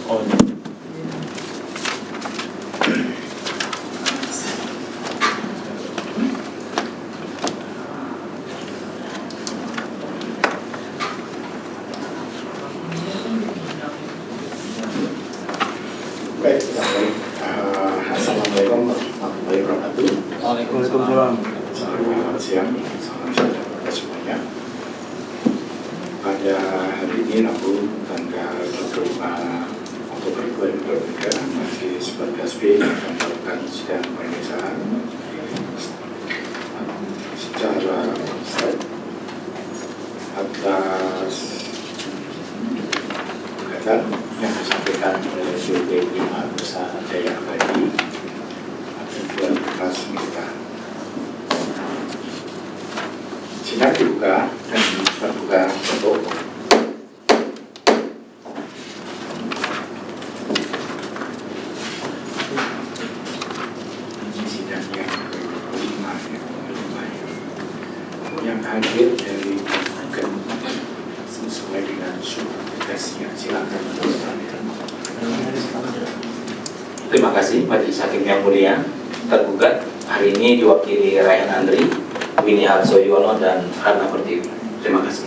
Oh, baik, assalamualaikum warahmatullahi wabarakatuh. Waalaikumsalam. Selamat siang, salam sejahtera kepada semuanya. Pada hari ini Rabu tanggal 25 Oktober 2023, masih 11B akan melakukan sidang pemeriksaan secara atas gugatan yang disampaikan oleh BP 5 Perusahaan Jaya Abadi. Ada 2 berkas kita. Sidang dibuka dan terbuka untuk ini sidang yang kelima yang hadir dari gugat sesuai dengan surat tugasnya. Silakan meneruskan. Terima kasih Majelis Hakim yang mulia. Tergugat hari ini diwakili Ryan Andri, Winnie Harsoyono, dan Hana Pertiwi. Terima kasih.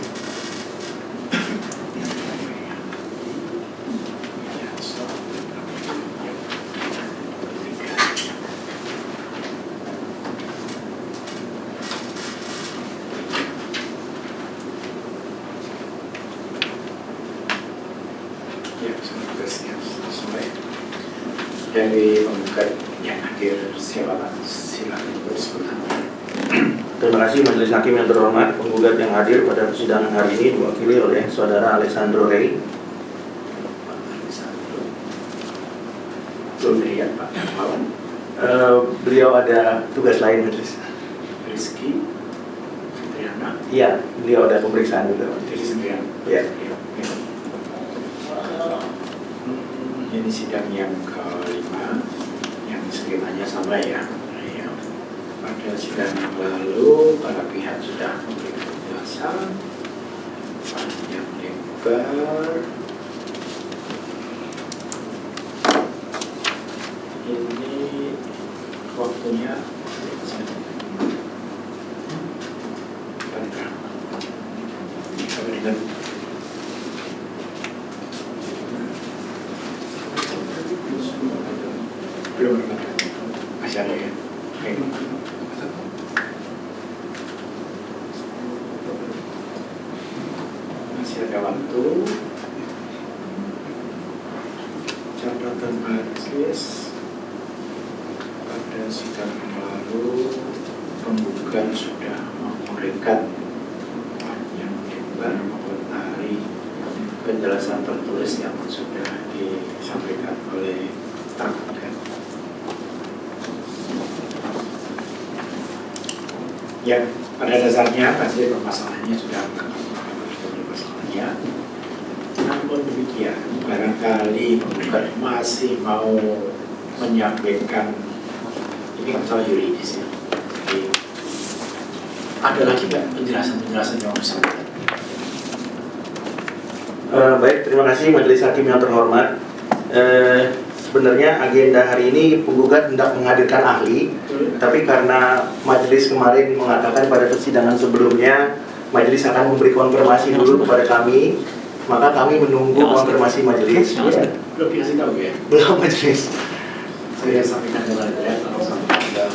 Ya, surat tugasnya sesuai. Dari penggugat yang hadir, silakan bersebut. Terima kasih Majelis Hakim yang terhormat. Penggugat yang hadir pada persidangan hari ini diwakili oleh Saudara Alessandro Rey. Belum lihat Pak Mawan. Beliau ada tugas lain, Majelis. Rizky Triana. Iya, beliau ada pemeriksaan juga. Jadi sembilan. Ya. Ini sidang yang kelima, yang sekitarnya sama ya. Pada sidang yang lalu, para pihak sudah memberikan penjelasan panjang lebar. Ini waktunya panjang. Sampai dengan belum masih ada ya. Oke. Masih ada waktu. Catatan majelis pada sidang lalu penggugat sudah memberikan yang lebar mengenai penjelasan tertulis yang sudah disampaikan oleh tergugat. Ya, pada dasarnya pasti permasalahannya sudah permasalahannya. Namun demikian, barangkali penggugat masih mau menyampaikan ini kan soal yuridis ya. Jadi, ada lagi nggak penjelasan yang bisa? Baik, terima kasih Majelis Hakim yang terhormat. Sebenarnya agenda hari ini penggugat hendak menghadirkan ahli, tapi karena majelis kemarin mengatakan pada persidangan sebelumnya majelis akan memberi konfirmasi dulu kepada kami, maka kami menunggu konfirmasi majelis. Belum dikasih tahu ya? Belum majelis. Saya sampaikan kepada kalau sampai ada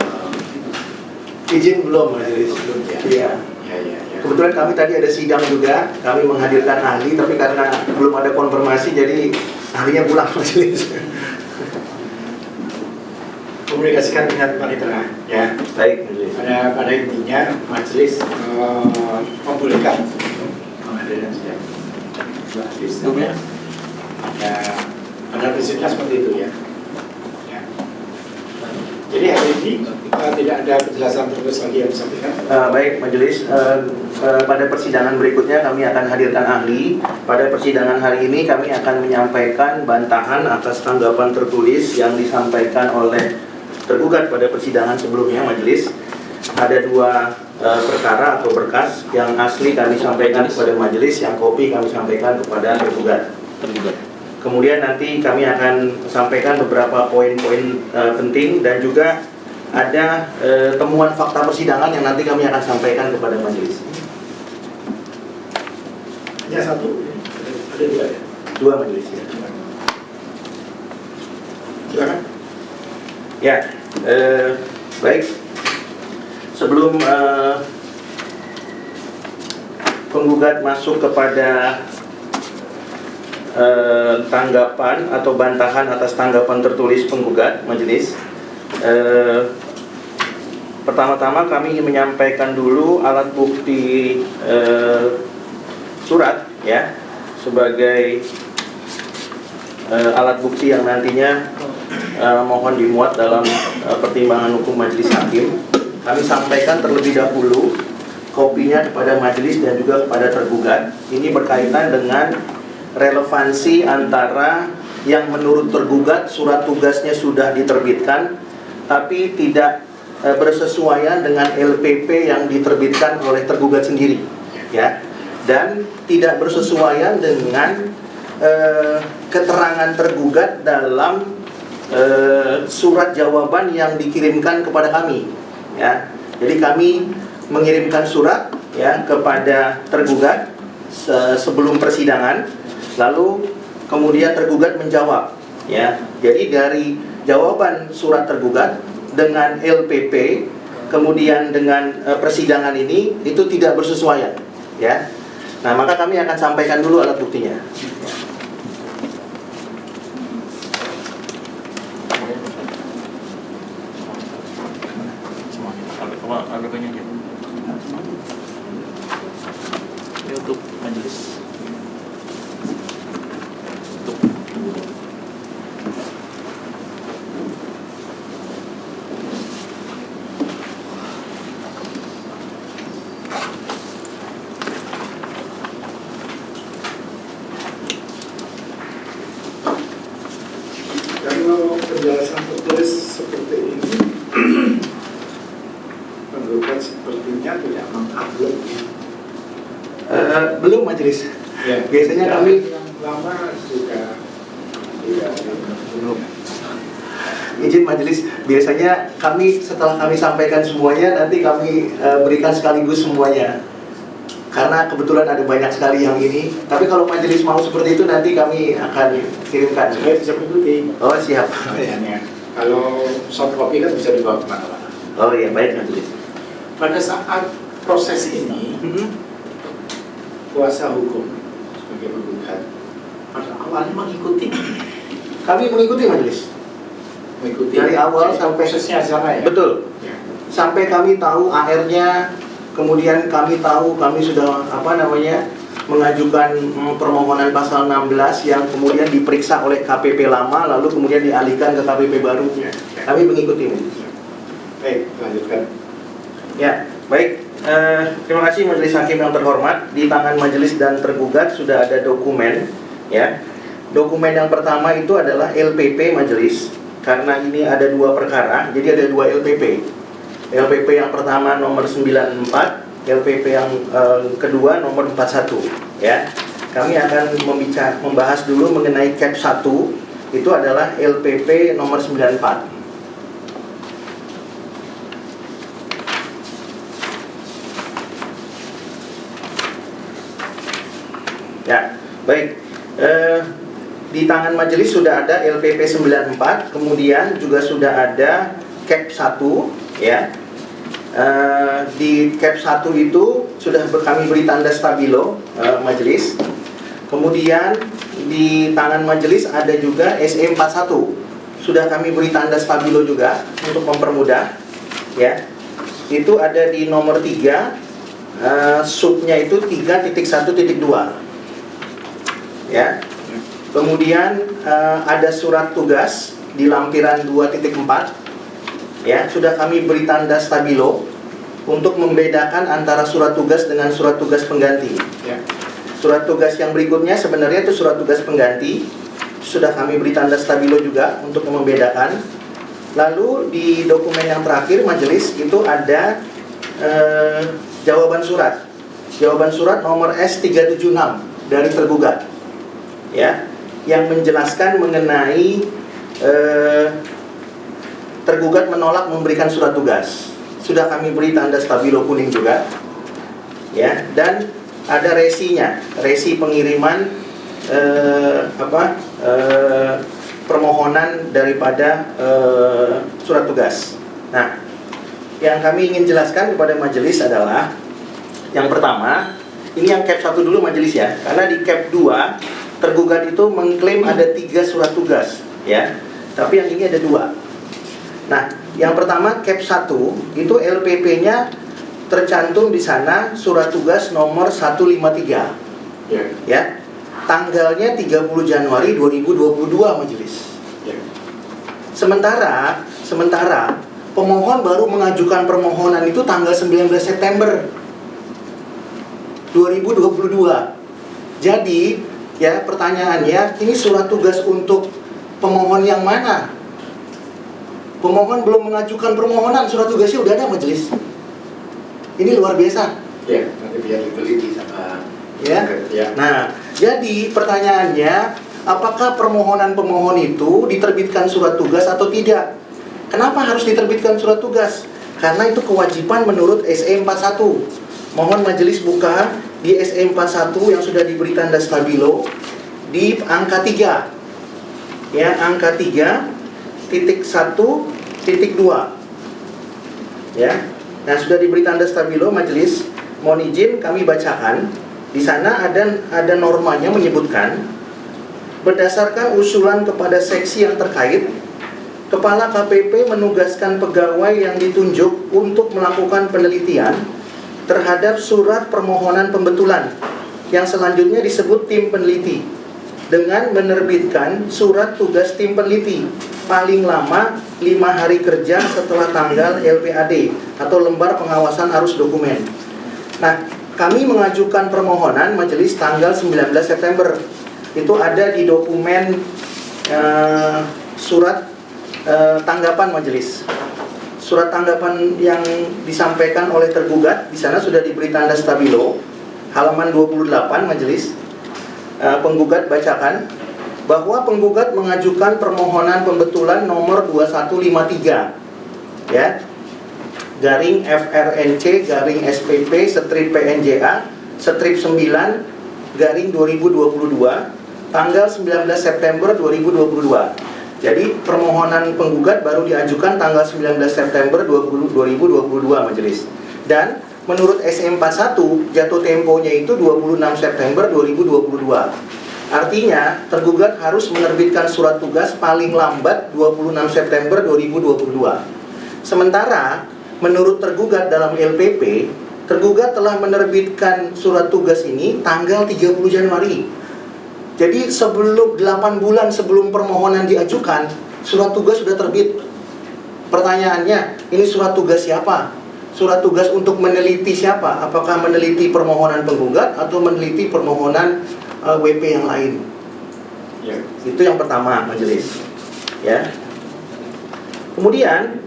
Izin belum majelis. belum ya? Iya. Ya. Kebetulan kami tadi ada sidang juga, kami menghadirkan ahli, tapi karena belum ada konfirmasi jadi ahlinya pulang majelis. Komunikasikan dengan panitera ya. Baik majelis. Pada intinya majelis membolehkan menghadiri sidang. Ya. Ada prinsipnya seperti itu ya. Jadi hari ini tidak ada penjelasan terus lagi yang disampaikan. Baik majelis, pada persidangan berikutnya kami akan hadirkan ahli. Pada persidangan hari ini kami akan menyampaikan bantahan atas tanggapan tertulis yang disampaikan oleh tergugat pada persidangan sebelumnya majelis. Ada 2 perkara atau berkas yang asli kami sampaikan kepada majelis, yang kopi kami sampaikan kepada tergugat. Kemudian nanti kami akan sampaikan beberapa poin-poin penting dan juga ada temuan fakta persidangan yang nanti kami akan sampaikan kepada majelis. Hanya satu, ada dua ya? Dua majelis ya. Silakan. Ya, baik. Sebelum penggugat masuk kepada tanggapan atau bantahan atas tanggapan tertulis penggugat majelis, pertama-tama kami ingin menyampaikan dulu alat bukti surat ya, sebagai alat bukti yang nantinya mohon dimuat dalam pertimbangan hukum majelis hakim. Kami sampaikan terlebih dahulu kopinya kepada majelis dan juga kepada tergugat. Ini berkaitan dengan relevansi antara yang menurut tergugat surat tugasnya sudah diterbitkan tapi tidak bersesuaian dengan LPP yang diterbitkan oleh tergugat sendiri ya, dan tidak bersesuaian dengan keterangan tergugat dalam surat jawaban yang dikirimkan kepada kami ya. Jadi kami mengirimkan surat ya kepada tergugat sebelum persidangan, lalu kemudian tergugat menjawab ya. Jadi dari jawaban surat tergugat dengan LPP kemudian dengan persidangan ini itu tidak bersesuaian ya. Nah, maka kami akan sampaikan dulu alat buktinya. Agaknya aja. Ini untuk majelis. Kalau penjelasan tertulis seperti ini, penggugat sepertinya tidak mengupload ya. Belum majelis. Ya, Biasanya kami yang lama juga tidak belum. Izin majelis, biasanya kami setelah kami sampaikan semuanya nanti kami berikan sekaligus semuanya. Karena kebetulan ada banyak sekali yang ini. Tapi kalau majelis mau seperti itu nanti kami akan kirimkan. Saya bisa mengikuti. Oh siap. Ya. Kalau soft copy kan bisa dibawa kemana-mana. Oh iya, baik majelis. Pada saat proses ini, kuasa hukum sebagai penggugat pada awalnya mengikuti majelis. Mengikuti Dari awal sampai prosesnya sana ya. Betul. Ya. Sampai kami tahu AR-nya, kemudian kami tahu kami sudah mengajukan permohonan pasal 16 yang kemudian diperiksa oleh KPP lama lalu kemudian dialihkan ke KPP baru. Ya. Kami mengikuti. Baik, lanjutkan. Ya, baik. Terima kasih majelis hakim yang terhormat. Di tangan majelis dan tergugat sudah ada dokumen ya. Dokumen yang pertama itu adalah LPP majelis. Karena ini ada dua perkara, jadi ada dua LPP. LPP yang pertama nomor 94, LPP yang kedua nomor 41 ya. Kami akan membahas dulu mengenai cap 1. Itu adalah LPP nomor 94. Ya, baik. Di tangan majelis sudah ada LPP 94, kemudian juga sudah ada cap 1 ya. Di cap 1 itu sudah kami beri tanda stabilo majelis. Kemudian di tangan majelis ada juga SE41. Sudah kami beri tanda stabilo juga untuk mempermudah ya. Itu ada di nomor 3, subnya itu 3.1.2 ya. Kemudian ada surat tugas di lampiran 2.4 ya, sudah kami beri tanda stabilo untuk membedakan antara surat tugas dengan surat tugas pengganti Ya. Surat tugas yang berikutnya sebenarnya itu surat tugas pengganti, sudah kami beri tanda stabilo juga untuk membedakan. Lalu di dokumen yang terakhir majelis itu ada jawaban surat nomor S376 dari tergugat ya. yang menjelaskan mengenai tergugat menolak memberikan surat tugas. Sudah kami beri tanda stabilo kuning juga, ya. Dan ada resinya, resi pengiriman permohonan daripada surat tugas. Nah, yang kami ingin jelaskan kepada majelis adalah yang pertama, ini yang cap 1 dulu majelis ya, karena di cap 2 tergugat itu mengklaim ada 3 surat tugas, ya. Tapi yang ini ada 2. Nah, yang pertama cap 1 itu LPP-nya tercantum di sana surat tugas nomor 153. Ya. Tanggalnya 30 Januari 2022 majelis. Sementara pemohon baru mengajukan permohonan itu tanggal 19 September 2022. Jadi, ya pertanyaannya, ini surat tugas untuk pemohon yang mana? Pemohon belum mengajukan permohonan, surat tugasnya udah ada majelis. Ini luar biasa. Ya, nanti biar diteliti sama. Ya. Nah, jadi pertanyaannya, apakah permohonan pemohon itu diterbitkan surat tugas atau tidak? Kenapa harus diterbitkan surat tugas? Karena itu kewajiban menurut SE 41. Mohon majelis buka di SE 41 yang sudah diberi tanda stabilo di angka 3. Ya, angka 3.1.2. Ya. Nah, sudah diberi tanda stabilo majelis. Mohon izin kami bacakan. Di sana ada normanya menyebutkan, berdasarkan usulan kepada seksi yang terkait, Kepala KPP menugaskan pegawai yang ditunjuk untuk melakukan penelitian terhadap surat permohonan pembetulan yang selanjutnya disebut tim peneliti dengan menerbitkan surat tugas tim peneliti paling lama 5 hari kerja setelah tanggal LPAD atau lembar pengawasan arus dokumen. Nah, kami mengajukan permohonan majelis tanggal 19 September. Itu ada di dokumen surat tanggapan majelis. Surat tanggapan yang disampaikan oleh tergugat di sana sudah diberi tanda stabilo, halaman 28 majelis. Penggugat bacakan bahwa penggugat mengajukan permohonan pembetulan nomor 2153, ya, garing FRNC garing SPP strip PNJA strip 9 garing 2022 tanggal 19 September 2022. Jadi permohonan penggugat baru diajukan tanggal 19 September 2022 majelis. Dan menurut SM41 jatuh temponya itu 26 September 2022. Artinya tergugat harus menerbitkan surat tugas paling lambat 26 September 2022. Sementara menurut tergugat dalam LPP, tergugat telah menerbitkan surat tugas ini tanggal 30 Januari. Jadi sebelum 8 bulan sebelum permohonan diajukan, surat tugas sudah terbit. Pertanyaannya, ini surat tugas siapa? Surat tugas untuk meneliti siapa? Apakah meneliti permohonan penggugat atau meneliti permohonan WP yang lain? Ya. Itu yang pertama majelis. Ya. Kemudian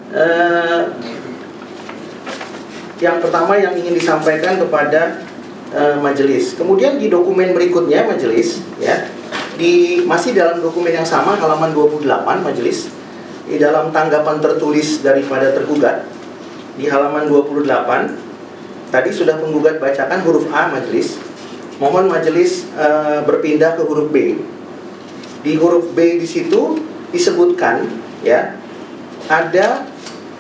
yang pertama yang ingin disampaikan kepada majelis. Kemudian di dokumen berikutnya majelis, ya, masih dalam dokumen yang sama halaman 28 majelis, di dalam tanggapan tertulis daripada tergugat di halaman 28 tadi sudah penggugat bacakan huruf A majelis. Mohon majelis berpindah ke huruf B. Di huruf B di situ disebutkan, ya, ada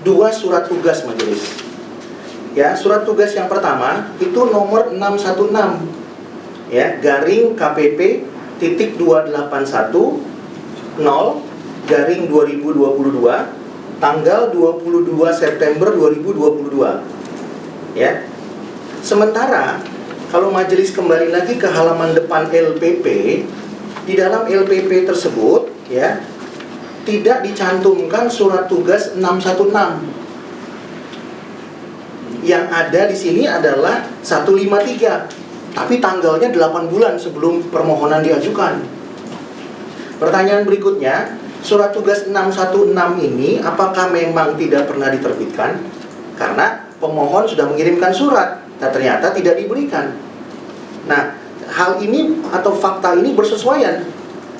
2 surat tugas majelis. Ya, surat tugas yang pertama itu nomor 616, ya, garing KPP titik 281 0 garing 2022 tanggal 22 September 2022. Ya. Sementara kalau majelis kembali lagi ke halaman depan LPP, di dalam LPP tersebut, ya, tidak dicantumkan surat tugas 616. Yang ada di sini adalah 153, tapi tanggalnya 8 bulan sebelum permohonan diajukan. Pertanyaan berikutnya, surat tugas 616 ini apakah memang tidak pernah diterbitkan? Karena pemohon sudah mengirimkan surat, dan ternyata tidak diberikan. Nah, hal ini atau fakta ini bersesuaian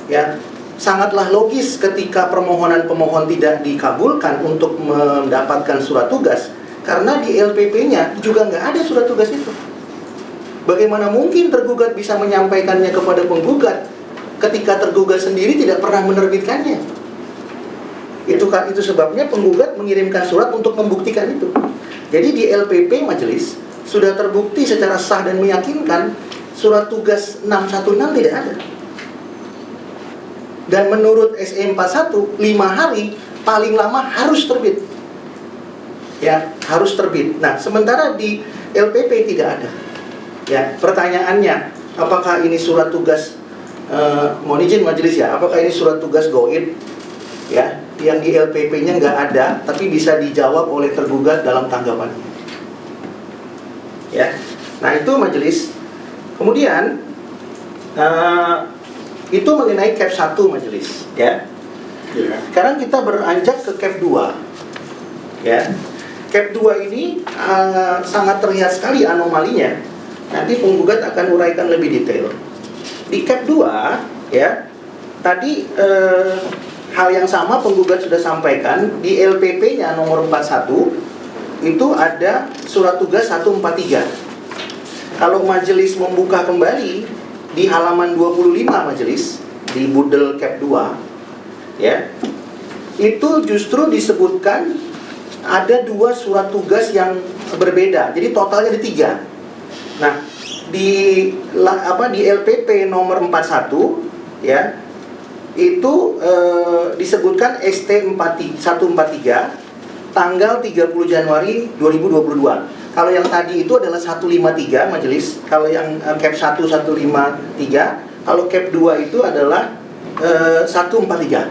ya sangatlah logis ketika permohonan pemohon tidak dikabulkan untuk mendapatkan surat tugas, karena di LPP-nya juga nggak ada surat tugas itu. Bagaimana mungkin tergugat bisa menyampaikannya kepada penggugat ketika tergugat sendiri tidak pernah menerbitkannya? Itu sebabnya penggugat mengirimkan surat untuk membuktikan itu. Jadi di LPP majelis sudah terbukti secara sah dan meyakinkan surat tugas 616 tidak ada. Dan menurut SE 41, 5 hari paling lama harus terbit. Ya, harus terbit. Nah, sementara di LPP tidak ada. Ya, pertanyaannya, apakah ini surat tugas mohon izin majelis ya, apakah ini surat tugas goib? Ya, yang di LPP-nya nggak ada, tapi bisa dijawab oleh tergugat dalam tanggapannya. Ya, nah itu majelis. Kemudian itu mengenai cap 1 majelis, ya. Sekarang kita beranjak ke cap 2. Ya. Cap 2 ini sangat terlihat sekali anomalinya. Nanti penggugat akan uraikan lebih detail. Di cap 2, ya. Tadi hal yang sama penggugat sudah sampaikan di LPP-nya nomor 41 itu ada surat tugas 143. Kalau majelis membuka kembali di halaman 25 majelis di Budel Cap 2, ya, itu justru disebutkan ada 2 surat tugas yang berbeda. Jadi totalnya ada 3. Nah, di LPP nomor 41, ya, itu disebutkan ST 143 tanggal 30 Januari 2022. Kalau yang tadi itu adalah 153 majelis. Kalau yang cap 1 153, kalau cap 2 itu adalah 143.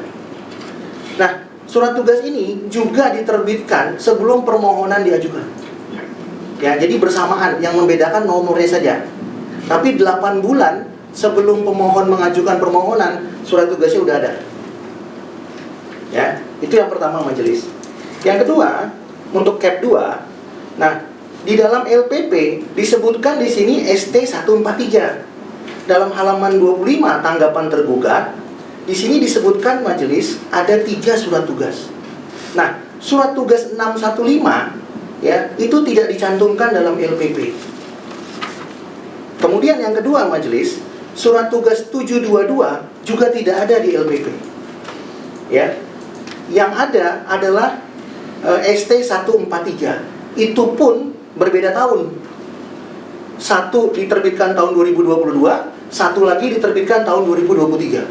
Nah, surat tugas ini juga diterbitkan sebelum permohonan diajukan. Ya, jadi bersamaan, yang membedakan nomornya saja. Tapi 8 bulan sebelum pemohon mengajukan permohonan, surat tugasnya udah ada. Ya, itu yang pertama majelis. Yang kedua, untuk cap 2, nah, di dalam LPP disebutkan di sini ST 143. Dalam halaman 25 tanggapan tergugat, di sini disebutkan majelis ada 3 surat tugas. Nah, surat tugas 615, ya, itu tidak dicantumkan dalam LPP. Kemudian yang kedua majelis, surat tugas 722 juga tidak ada di LPP. Ya. Yang ada adalah ST 143. Itu pun berbeda tahun. Satu diterbitkan tahun 2022, satu lagi diterbitkan tahun 2023.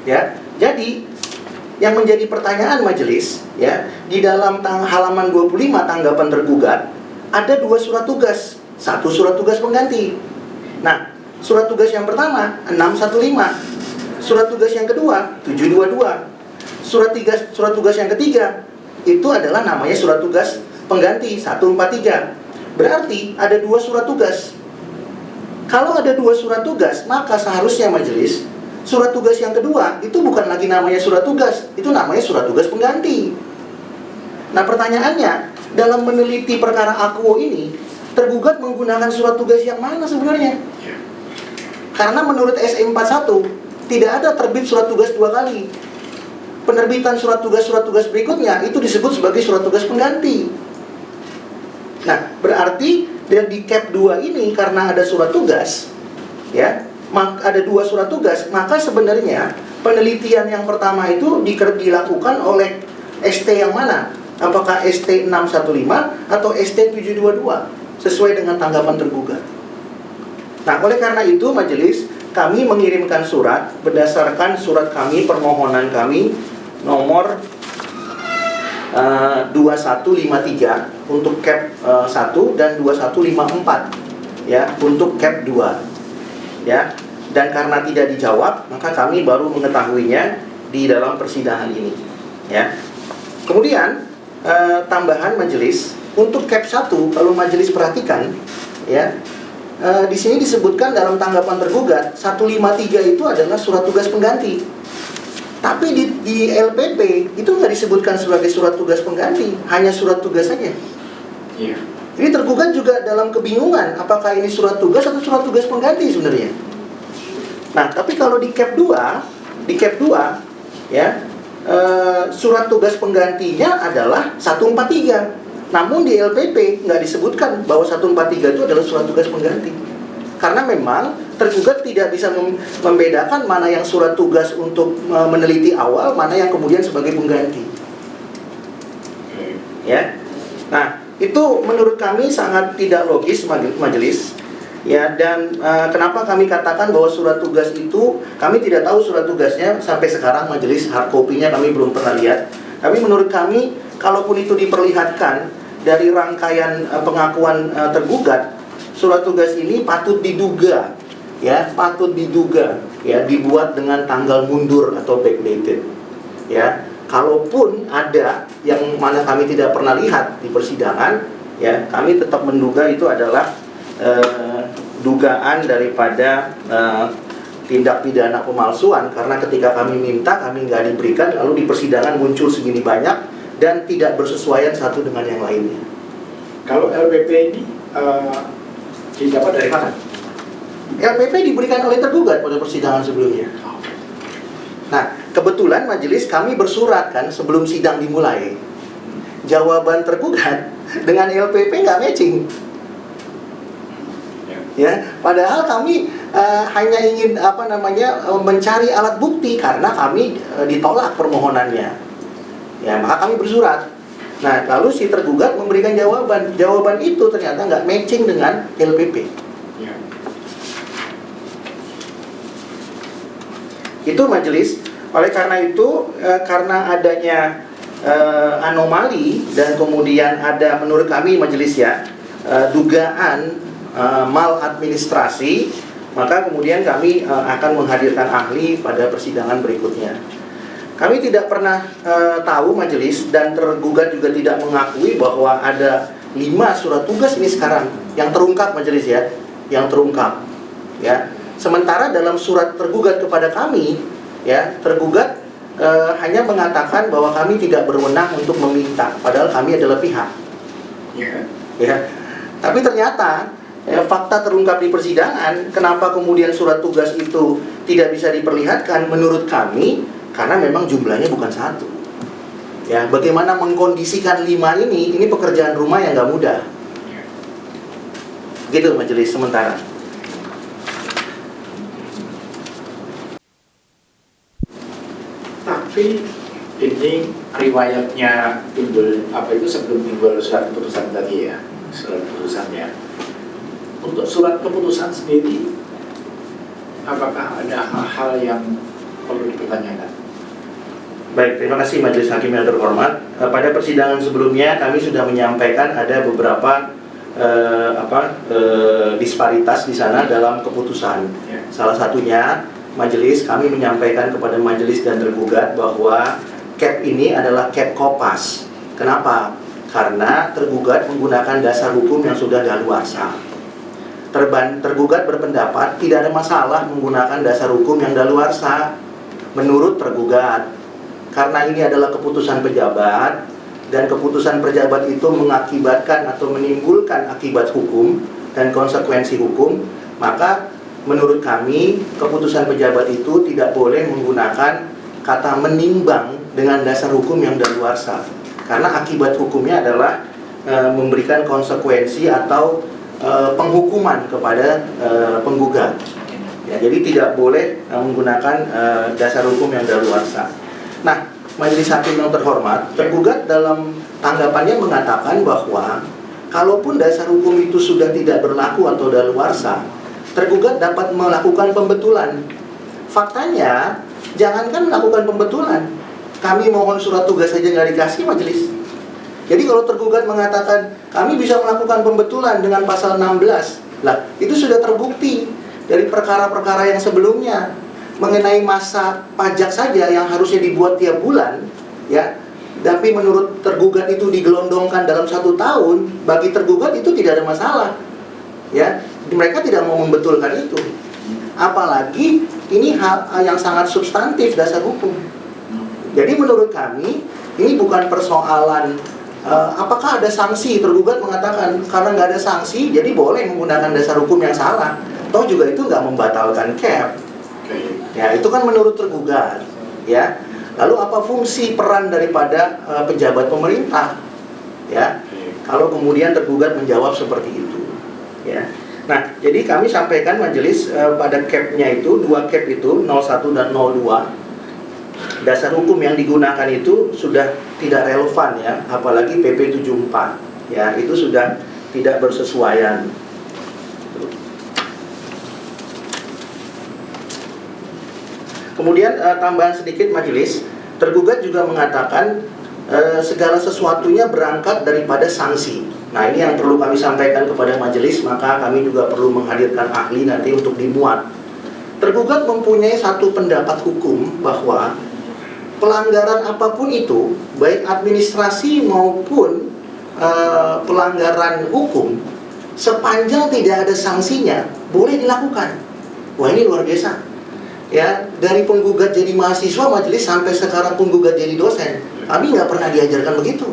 Ya. Jadi yang menjadi pertanyaan majelis, ya, di dalam halaman 25 tanggapan tergugat ada 2 surat tugas, 1 surat tugas pengganti. Nah, surat tugas yang pertama 615, surat tugas yang kedua 722, surat tugas yang ketiga itu adalah namanya surat tugas pengganti 143. Berarti ada 2 surat tugas. Kalau ada 2 surat tugas, maka seharusnya majelis surat tugas yang kedua itu bukan lagi namanya surat tugas, itu namanya surat tugas pengganti. Nah, pertanyaannya, dalam meneliti perkara akuo ini, tergugat menggunakan surat tugas yang mana sebenarnya? Karena menurut SE 41 tidak ada terbit surat tugas 2 kali. Penerbitan surat tugas berikutnya itu disebut sebagai surat tugas pengganti. Nah, berarti di cap 2 ini karena ada surat tugas, ya, ada 2 surat tugas, maka sebenarnya penelitian yang pertama itu dilakukan oleh ST yang mana? Apakah ST 615 atau ST 722 sesuai dengan tanggapan tergugat. Nah, oleh karena itu majelis, kami mengirimkan surat berdasarkan surat kami, permohonan kami nomor 2153 untuk cap 1 dan 2154, ya, untuk cap 2. Ya, dan karena tidak dijawab, maka kami baru mengetahuinya di dalam persidangan ini. Ya. Kemudian tambahan majelis untuk cap 1, kalau majelis perhatikan, ya, di sini disebutkan dalam tanggapan tergugat 153 itu adalah surat tugas pengganti. Tapi di LPP itu nggak disebutkan sebagai surat tugas pengganti, hanya surat tugas saja. Iya. Ini tergugat juga dalam kebingungan, apakah ini surat tugas atau surat tugas pengganti sebenarnya. Nah, tapi kalau di cap 2 ya, surat tugas penggantinya adalah 143. Namun di LPP nggak disebutkan bahwa 143 itu adalah surat tugas pengganti. Karena memang tergugat tidak bisa membedakan mana yang surat tugas untuk meneliti awal, mana yang kemudian sebagai pengganti. Ya. Nah, itu menurut kami sangat tidak logis majelis. Ya, dan kenapa kami katakan bahwa surat tugas itu, kami tidak tahu surat tugasnya sampai sekarang majelis, hard copy-nya kami belum pernah lihat. Tapi menurut kami, kalaupun itu diperlihatkan dari rangkaian pengakuan tergugat, surat tugas ini patut diduga, ya, dibuat dengan tanggal mundur atau backdated. Ya, kalaupun ada yang mana kami tidak pernah lihat di persidangan, ya, kami tetap menduga itu adalah dugaan daripada tindak pidana pemalsuan, karena ketika kami minta kami nggak diberikan, lalu di persidangan muncul segini banyak dan tidak bersesuaian satu dengan yang lainnya. Kalau LPP ini didapat dari mana? LPP diberikan oleh tergugat pada persidangan sebelumnya. Nah, kebetulan majelis kami bersurat kan sebelum sidang dimulai. Jawaban tergugat dengan LPP nggak matching. Ya, padahal kami hanya ingin mencari alat bukti karena kami ditolak permohonannya. Ya, maka kami bersurat. Nah, lalu si tergugat memberikan jawaban. Jawaban itu ternyata nggak matching dengan LPP. Ya. Itu majelis. Oleh karena itu, karena adanya anomali dan kemudian ada menurut kami majelis ya dugaan maladministrasi, maka kemudian kami akan menghadirkan ahli pada persidangan berikutnya. Kami tidak pernah tahu majelis, dan tergugat juga tidak mengakui bahwa ada 5 surat tugas ini sekarang yang terungkap majelis ya, yang terungkap ya. Sementara dalam surat tergugat kepada kami ya, tergugat hanya mengatakan bahwa kami tidak berwenang untuk meminta, padahal kami adalah pihak. Ya. Tapi ternyata fakta terungkap di persidangan, kenapa kemudian surat tugas itu tidak bisa diperlihatkan menurut kami, karena memang jumlahnya bukan 1. Ya, bagaimana mengkondisikan 5 ini pekerjaan rumah yang nggak mudah. Gitu majelis sementara. Tapi ini riwayatnya timbul sebelum timbul surat keputusan tadi ya, surat keputusannya. Untuk surat keputusan sendiri, apakah ada hal-hal yang perlu dipertanyakan? Baik, terima kasih majelis hakim yang terhormat. Pada persidangan sebelumnya kami sudah menyampaikan ada beberapa disparitas di sana dalam keputusan. Ya. Salah satunya majelis kami menyampaikan kepada majelis dan tergugat bahwa cap ini adalah cap kopas. Kenapa? Karena tergugat menggunakan dasar hukum yang sudah daluarsa. Tergugat berpendapat tidak ada masalah menggunakan dasar hukum yang daluarsa menurut tergugat, karena ini adalah keputusan pejabat dan keputusan pejabat itu mengakibatkan atau menimbulkan akibat hukum dan konsekuensi hukum, maka menurut kami keputusan pejabat itu tidak boleh menggunakan kata menimbang dengan dasar hukum yang daluarsa, karena akibat hukumnya adalah memberikan konsekuensi atau penghukuman kepada penggugat. Ya, jadi tidak boleh menggunakan dasar hukum yang daluarsa. Nah, majelis hakim yang terhormat, tergugat dalam tanggapannya mengatakan bahwa kalaupun dasar hukum itu sudah tidak berlaku atau daluarsa, tergugat dapat melakukan pembetulan. Faktanya, jangankan melakukan pembetulan, kami mohon surat tugas saja nggak dikasih majelis. Jadi kalau tergugat mengatakan kami bisa melakukan pembetulan dengan pasal 16, lah itu sudah terbukti dari perkara-perkara yang sebelumnya mengenai masa pajak saja yang harusnya dibuat tiap bulan, ya. Tapi menurut tergugat itu digelondongkan dalam 1 tahun, bagi tergugat itu tidak ada masalah, ya. Mereka tidak mau membetulkan itu. Apalagi ini hal yang sangat substantif dasar hukum. Jadi menurut kami ini bukan persoalan apakah ada sanksi. Tergugat mengatakan karena nggak ada sanksi, jadi boleh menggunakan dasar hukum yang salah. Toh juga itu nggak membatalkan cap. Ya, itu kan menurut tergugat, ya. Lalu apa fungsi peran daripada pejabat pemerintah? Ya. Kalau kemudian tergugat menjawab seperti itu, ya. Nah, jadi kami sampaikan majelis pada cap-nya itu, 2 cap itu 01 dan 02. Dasar hukum yang digunakan itu sudah tidak relevan, ya, apalagi PP 74. Ya, itu sudah tidak bersesuaian. Kemudian tambahan sedikit majelis, tergugat juga mengatakan segala sesuatunya berangkat daripada sanksi. Nah, ini yang perlu kami sampaikan kepada majelis, maka kami juga perlu menghadirkan ahli nanti untuk dimuat. Tergugat mempunyai satu pendapat hukum bahwa pelanggaran apapun itu, baik administrasi maupun pelanggaran hukum, sepanjang tidak ada sanksinya, boleh dilakukan. Wah, ini luar biasa. Ya, dari penggugat jadi mahasiswa majelis sampai sekarang penggugat jadi dosen, kami nggak pernah diajarkan begitu.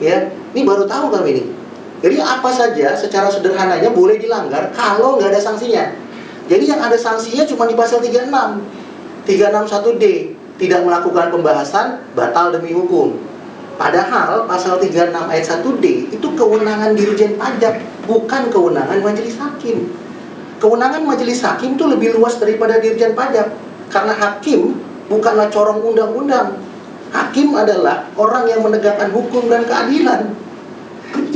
Ya, ini baru tahu kami ini. Jadi apa saja secara sederhananya boleh dilanggar kalau nggak ada sanksinya. Jadi yang ada sanksinya cuma di pasal 36, 361D, tidak melakukan pembahasan, batal demi hukum. Padahal pasal 36 ayat 1D itu kewenangan Dirjen Pajak, bukan kewenangan majelis hakim. Kewenangan majelis hakim itu lebih luas daripada Dirjen Pajak, karena hakim bukanlah corong undang-undang. Hakim adalah orang yang menegakkan hukum dan keadilan.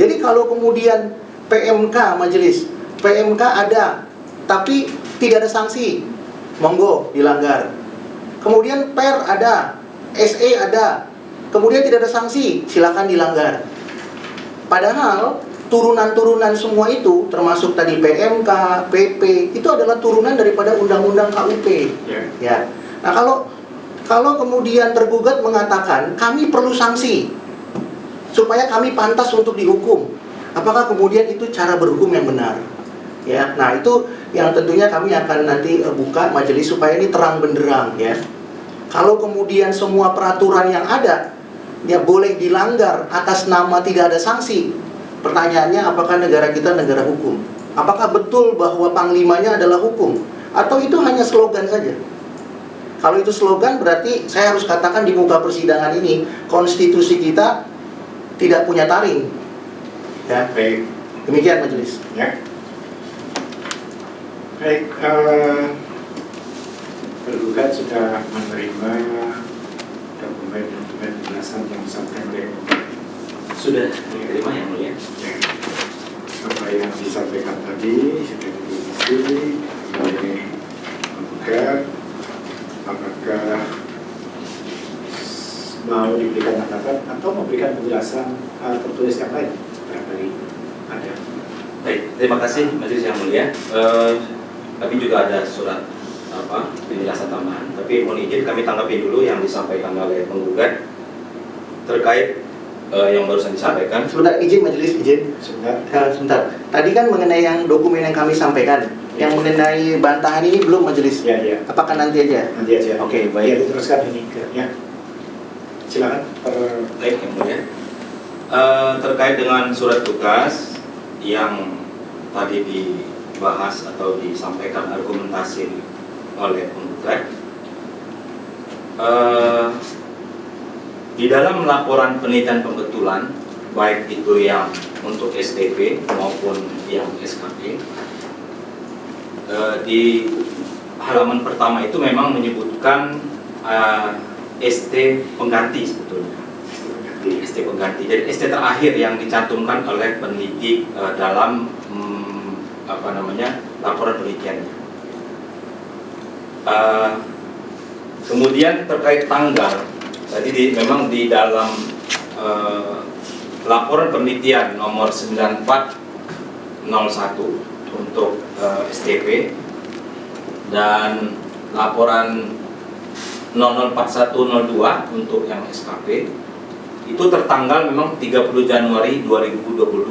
Jadi kalau kemudian PMK majelis, PMK ada tapi tidak ada sanksi, monggo dilanggar. Kemudian PER ada, SE ada, kemudian tidak ada sanksi, silakan dilanggar. Padahal turunan-turunan semua itu, termasuk tadi PMK, PP, itu adalah turunan daripada Undang-Undang KUP. Ya. Nah, kalau kemudian tergugat mengatakan kami perlu sanksi supaya kami pantas untuk dihukum, apakah kemudian itu cara berhukum yang benar? Ya. Nah, itu yang tentunya kami akan nanti buka majelis supaya ini terang benderang, ya. Kalau kemudian semua peraturan yang ada ya boleh dilanggar atas nama tidak ada sanksi, pertanyaannya, apakah negara kita negara hukum? Apakah betul bahwa panglimanya adalah hukum? Atau itu hanya slogan saja? Kalau itu slogan, berarti saya harus katakan di muka persidangan ini, konstitusi kita tidak punya taring. Ya, baik. Demikian majelis. Ya. Baik, tergugat sudah menerima dokumen-dokumen penjelasan yang disampaikan oleh Sudah diterima yang mulia. Ya. Apa yang disampaikan tadi sudah diisi oleh penggugat. Apakah mau diberikan tanggapan atau memberikan penjelasan tertulis yang lain? Barangkali ada. Baik, terima kasih majelis yang mulia. Kami juga ada surat penjelasan tambahan. Tapi mohon izin kami tanggapi dulu yang disampaikan oleh penggugat terkait yang barusan disampaikan. Sebentar, izin majelis, izin. Sebentar. Tadi kan mengenai yang dokumen yang kami sampaikan, yang mengenai bantahan ini belum majelis. Ya, ya. Apakah nanti aja? Nanti aja. Oke, baik. Ya, diteruskan ini. Ya. Silakan. Baik, yang mulia. Terkait dengan surat tugas yang tadi dibahas atau disampaikan argumentasi oleh penggugat, di dalam laporan penelitian pembetulan, baik itu yang untuk STP maupun yang SKP, di halaman pertama itu memang menyebutkan ST pengganti sebetulnya. ST pengganti. Jadi ST terakhir yang dicantumkan oleh peneliti dalam laporan penelitiannya. Kemudian terkait tanggal, tadi memang di dalam laporan penelitian nomor 9401 untuk STP dan laporan 004102 untuk yang SKP itu tertanggal memang 30 Januari 2022.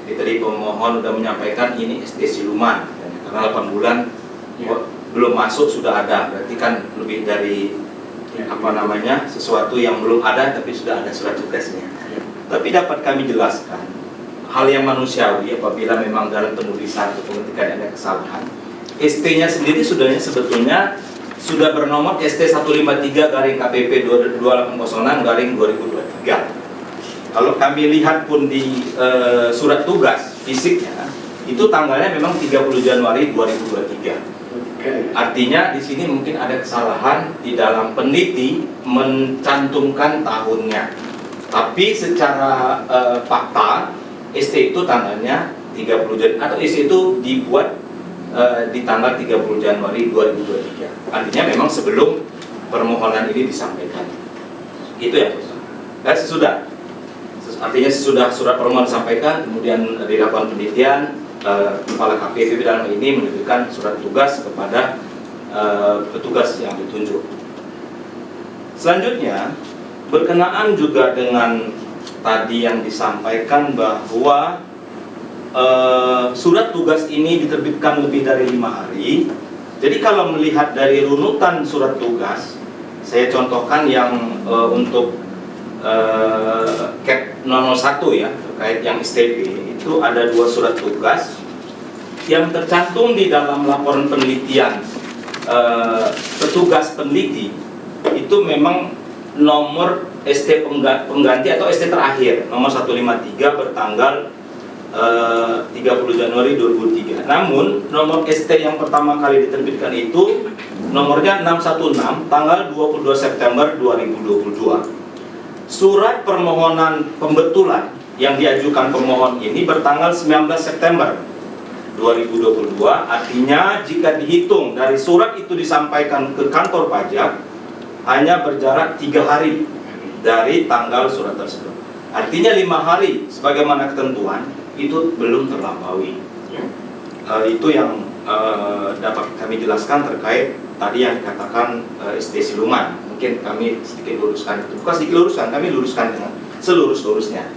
Jadi tadi pemohon sudah menyampaikan ini ST siluman karena 8 bulan belum masuk sudah ada, berarti kan lebih dari sesuatu yang belum ada tapi sudah ada surat tugasnya. Tapi dapat kami jelaskan hal yang manusiawi apabila memang dalam penulisan atau pengetikan ada kesalahan, ST-nya sendiri sebetulnya sudah bernomor ST 153/KPP 2806/2023. Kalau kami lihat pun di surat tugas fisiknya, itu tanggalnya memang 30 Januari 2023. Artinya di sini mungkin ada kesalahan di dalam peneliti mencantumkan tahunnya. Tapi secara fakta ST itu tanggalnya 30 Januari atau ST itu dibuat di tanggal 30 Januari 2023. Artinya memang sebelum permohonan ini disampaikan. Itu ya, dan sesudah. Artinya sesudah surat permohonan disampaikan, kemudian dilakukan penelitian, Kepala KPP dalam ini menunjukkan surat tugas kepada petugas yang ditunjuk. Selanjutnya, berkenaan juga dengan tadi yang disampaikan bahwa surat tugas ini diterbitkan lebih dari 5 hari. Jadi kalau melihat dari runutan surat tugas, saya contohkan yang untuk Cap 001 ya, terkait yang STP, itu ada 2 surat tugas yang tercantum di dalam laporan penelitian petugas peneliti. Itu memang nomor ST pengganti atau ST terakhir, nomor 153 bertanggal 30 Januari 2003. Namun nomor ST yang pertama kali diterbitkan itu nomornya 616 tanggal 22 September 2022. Surat permohonan pembetulan yang diajukan pemohon ini bertanggal 19 September 2022. Artinya jika dihitung dari surat itu disampaikan ke kantor pajak hanya berjarak 3 hari dari tanggal surat tersebut. Artinya 5 hari sebagaimana ketentuan itu belum terlampaui. Itu yang dapat kami jelaskan terkait tadi yang dikatakan ST siluman. Mungkin kami sedikit luruskan itu. Bukan sedikit luruskan, kami luruskan dengan selurus-lurusnya.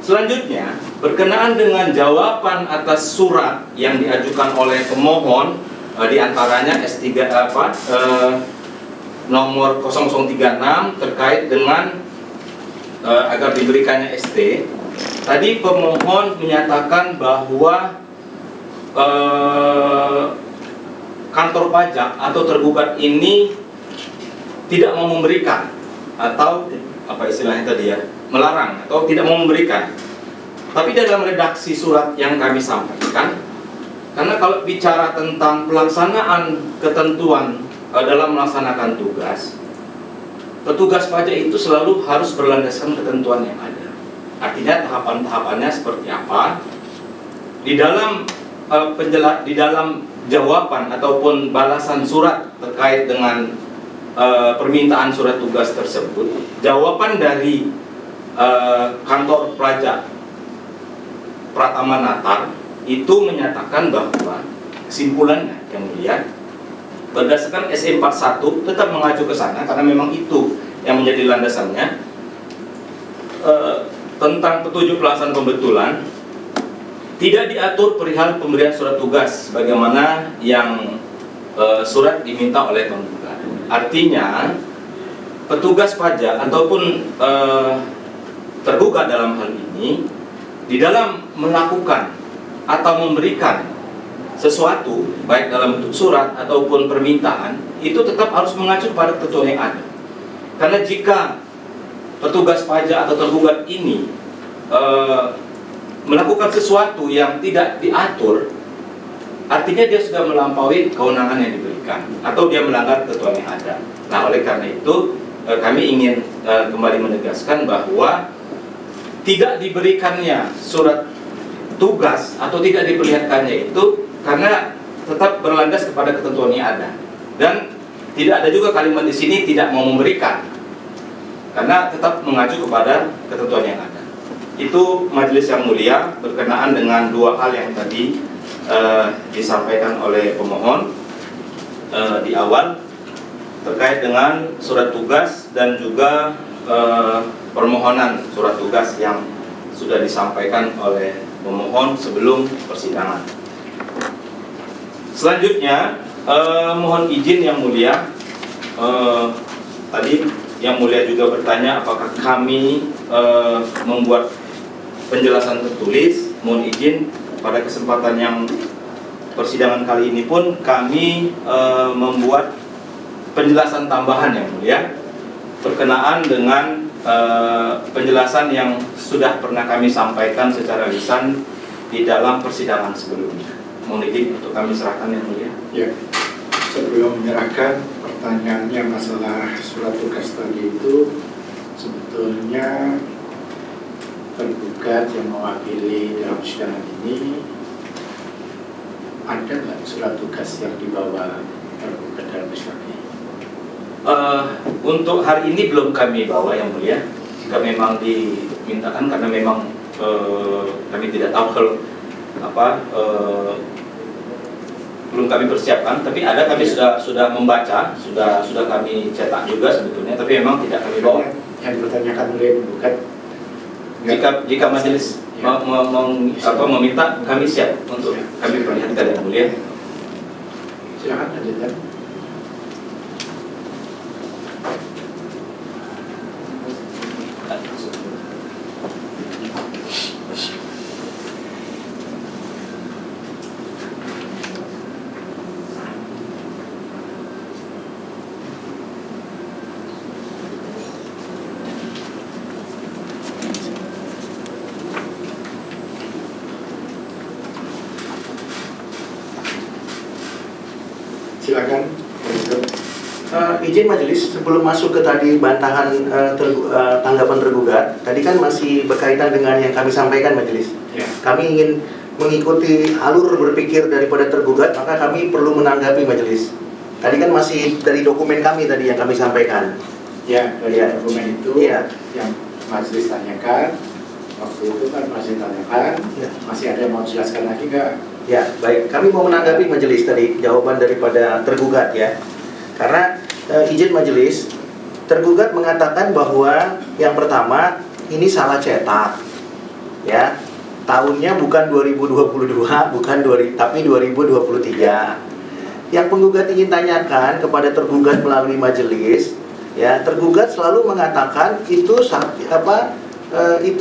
Selanjutnya, berkenaan dengan jawaban atas surat yang diajukan oleh pemohon, diantaranya S3 nomor 0036 terkait dengan agar diberikannya ST. Tadi pemohon menyatakan bahwa kantor pajak atau tergugat ini tidak mau memberikan atau apa istilahnya tadi ya, melarang atau tidak mau memberikan. Tapi dalam redaksi surat yang kami sampaikan, karena kalau bicara tentang pelaksanaan ketentuan dalam melaksanakan tugas, petugas pajak itu selalu harus berlandaskan ketentuan yang ada. Artinya tahapan-tahapannya seperti apa? Di dalam di dalam jawaban ataupun balasan surat terkait dengan permintaan surat tugas tersebut, jawaban dari kantor pajak Pratama Natar itu menyatakan bahwa kesimpulannya yang mulia berdasarkan SE41 tetap mengacu ke sana karena memang itu yang menjadi landasannya, tentang petunjuk pelaksanaan pembetulan tidak diatur perihal pemberian surat tugas bagaimana yang surat diminta oleh penggugat. Artinya petugas pajak ataupun tergugat dalam hal ini di dalam melakukan atau memberikan sesuatu baik dalam bentuk surat ataupun permintaan itu tetap harus mengacu pada ketentuan yang ada. Karena jika petugas pajak atau tergugat ini melakukan sesuatu yang tidak diatur, artinya dia sudah melampaui kewenangan yang diberikan atau dia melanggar ketentuan yang ada. Nah, oleh karena itu kami ingin kembali menegaskan bahwa tidak diberikannya surat tugas atau tidak diperlihatkannya itu karena tetap berlandas kepada ketentuan yang ada, dan tidak ada juga kalimat di sini tidak mau memberikan karena tetap mengacu kepada ketentuan yang ada. Itu majelis yang mulia berkenaan dengan 2 hal yang tadi disampaikan oleh pemohon di awal terkait dengan surat tugas dan juga permohonan surat tugas yang sudah disampaikan oleh pemohon sebelum persidangan. Selanjutnya mohon izin yang mulia, tadi yang mulia juga bertanya apakah kami membuat penjelasan tertulis. Mohon izin pada kesempatan yang persidangan kali ini pun kami membuat penjelasan tambahan yang mulia berkenaan dengan penjelasan yang sudah pernah kami sampaikan secara lisan di dalam persidangan sebelumnya. Mohon izin untuk kami serahkan yang mulia. Ya, sebelum menyerahkan pertanyaannya masalah surat tugas tadi itu, sebetulnya tergugat yang mewakili dalam persidangan ini, ada nggak surat tugas yang dibawa tergugat dalam persidangan ini? Untuk hari ini belum kami bawa yang mulia. Jika memang dimintakan, karena memang kami tidak tahu kalau belum kami persiapkan, tapi ada, kami sudah membaca, sudah kami cetak juga sebetulnya, tapi memang tidak kami bawa. Yang dipertanyakan oleh penggugat, Jika majelis meminta, kami siap untuk kami perlihatkan yang mulia. silakan lanjutkan. Silakan. Izin majelis, sebelum masuk ke tadi bantahan tanggapan tergugat, tadi kan masih berkaitan dengan yang kami sampaikan majelis. Ya. Kami ingin mengikuti alur berpikir daripada tergugat, maka kami perlu menanggapi majelis. Tadi kan masih dari dokumen kami tadi yang kami sampaikan. Ya, dari Ya. dokumen itu Iya. yang majelis tanyakan, waktu itu kan masih tanyakan, Ya. masih ada yang mau jelaskan lagi nggak? Ya, baik. Kami mau menanggapi majelis tadi jawaban daripada tergugat ya. Karena izin majelis, tergugat mengatakan bahwa yang pertama ini salah cetak. Ya. Tahunnya bukan 2022, tapi 2023. Yang penggugat ingin tanyakan kepada tergugat melalui majelis, ya, tergugat selalu mengatakan itu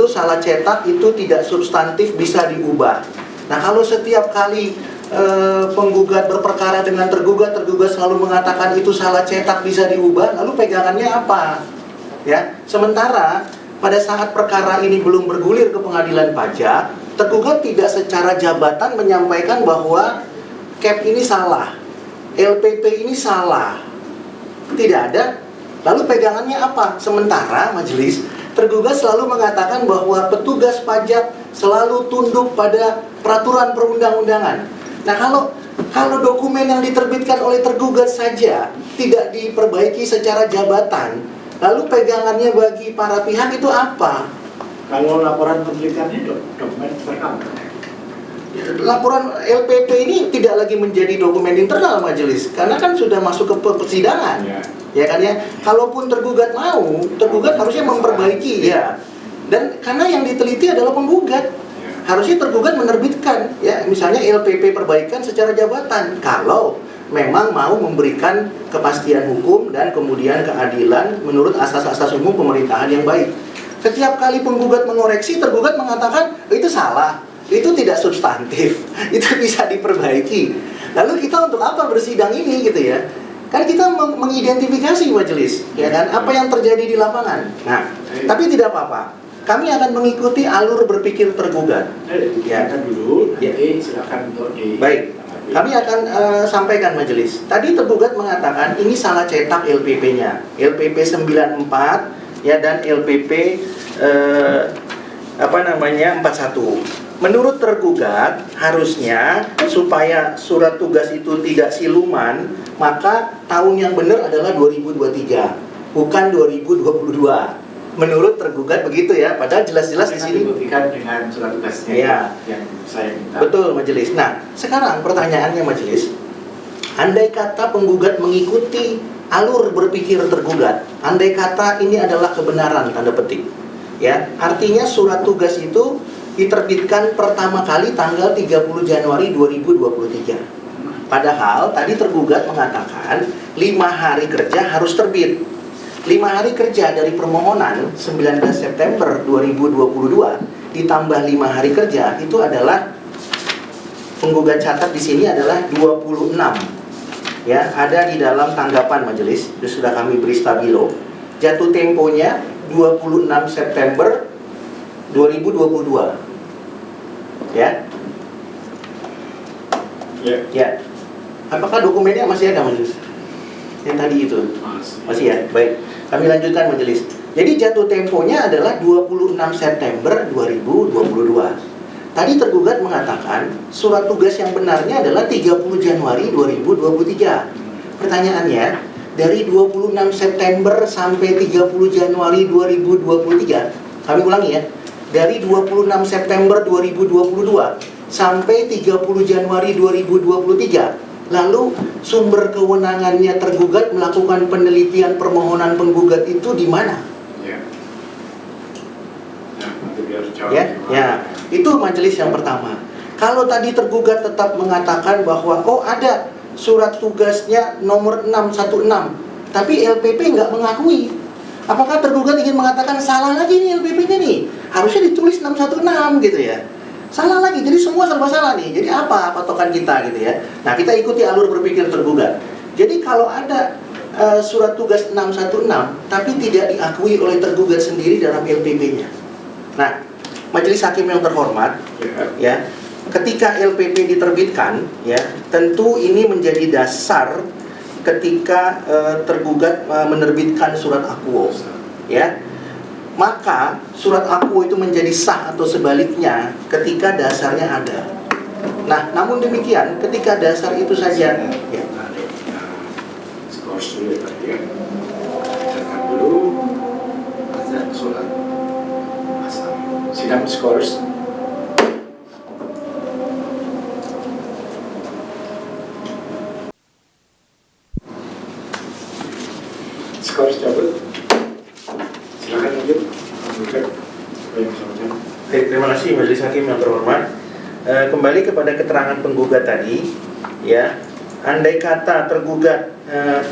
salah cetak, itu tidak substantif, bisa diubah. Nah, kalau setiap kali penggugat berperkara dengan tergugat selalu mengatakan itu salah cetak, bisa diubah, lalu pegangannya apa? Ya, sementara pada saat perkara ini belum bergulir ke pengadilan pajak, tergugat tidak secara jabatan menyampaikan bahwa CAP ini salah, LPP ini salah. Tidak ada. Lalu pegangannya apa? Sementara majelis, tergugat selalu mengatakan bahwa petugas pajak selalu tunduk pada peraturan perundang-undangan. Nah, kalau dokumen yang diterbitkan oleh tergugat saja tidak diperbaiki secara jabatan, lalu pegangannya bagi para pihak itu apa? Kalau laporan penelitiannya dokumen rekam. Laporan LPP ini tidak lagi menjadi dokumen internal majelis, karena kan sudah masuk ke persidangan. Ya kan ya, kalaupun tergugat mau, tergugat harusnya memperbaiki ya. Dan karena yang diteliti adalah penggugat, harusnya tergugat menerbitkan ya, misalnya LPP perbaikan secara jabatan. Kalau memang mau memberikan kepastian hukum dan kemudian keadilan menurut asas-asas umum pemerintahan yang baik. Setiap kali penggugat mengoreksi, tergugat mengatakan itu salah, itu tidak substantif, itu bisa diperbaiki. Lalu kita untuk apa bersidang ini gitu ya? Kan kita mengidentifikasi majelis, ya kan, apa yang terjadi di lapangan. Nah, tapi tidak apa-apa. Kami akan mengikuti alur berpikir tergugat. Ya, kan dulu. Nanti silakan untuk di. Baik. Kami akan sampaikan majelis. Tadi tergugat mengatakan ini salah cetak LPP-nya. LPP 94 ya, dan LPP 41. Menurut tergugat, harusnya supaya surat tugas itu tidak siluman, maka tahun yang benar adalah 2023, bukan 2022. Menurut tergugat begitu ya, padahal jelas-jelas di sini dibuktikan dengan surat tugasnya ya, yang saya minta. Betul majelis. Nah, sekarang pertanyaannya majelis, andai kata penggugat mengikuti alur berpikir tergugat, andai kata ini adalah kebenaran tanda petik, ya, artinya surat tugas itu diterbitkan pertama kali tanggal 30 Januari 2023. Padahal tadi tergugat mengatakan 5 hari kerja harus terbit. 5 hari kerja dari permohonan 19 September 2022 ditambah 5 hari kerja itu adalah 4 penggugat catat di sini adalah 26. Ya, ada di dalam tanggapan majelis, itu sudah kami beri stabilo. Jatuh temponya 26 September 2022. Ya. Ya. Apakah dokumennya masih ada majelis? Yang tadi itu? Masih ya? Baik. Kami lanjutkan majelis. Jadi jatuh temponya adalah 26 September 2022. Tadi tergugat mengatakan surat tugas yang benarnya adalah 30 Januari 2023. Pertanyaannya, dari 26 September sampai 30 Januari 2023, kami ulangi ya, dari 26 September 2022 sampai 30 Januari 2023, lalu sumber kewenangannya tergugat melakukan penelitian permohonan penggugat itu di mana? Ya, itu majelis yang pertama. Kalau tadi tergugat tetap mengatakan bahwa ada surat tugasnya nomor 616, tapi LPP nggak mengakui, apakah tergugat ingin mengatakan salah lagi nih LPP-nya nih? Harusnya ditulis 616 gitu ya. Salah lagi, jadi semua serba salah nih. Jadi apa patokan kita gitu ya? Nah, kita ikuti alur berpikir tergugat. Jadi kalau ada surat tugas 616 tapi tidak diakui oleh tergugat sendiri dalam LPP-nya. Nah, majelis hakim yang terhormat, ya, ketika LPP diterbitkan, ya, tentu ini menjadi dasar ketika tergugat menerbitkan surat akuo, ya. Maka surat akuo itu menjadi sah atau sebaliknya ketika dasarnya ada. Nah, namun demikian ketika dasar itu saja, ya. Skors dulu ya Pak ya. Bacakan dulu azan sholat asar. Sidang skors. Skors cabut. Silakan lanjut. Terima kasih majelis hakim yang terhormat. Kembali kepada keterangan penggugat tadi, ya. Andai kata tergugat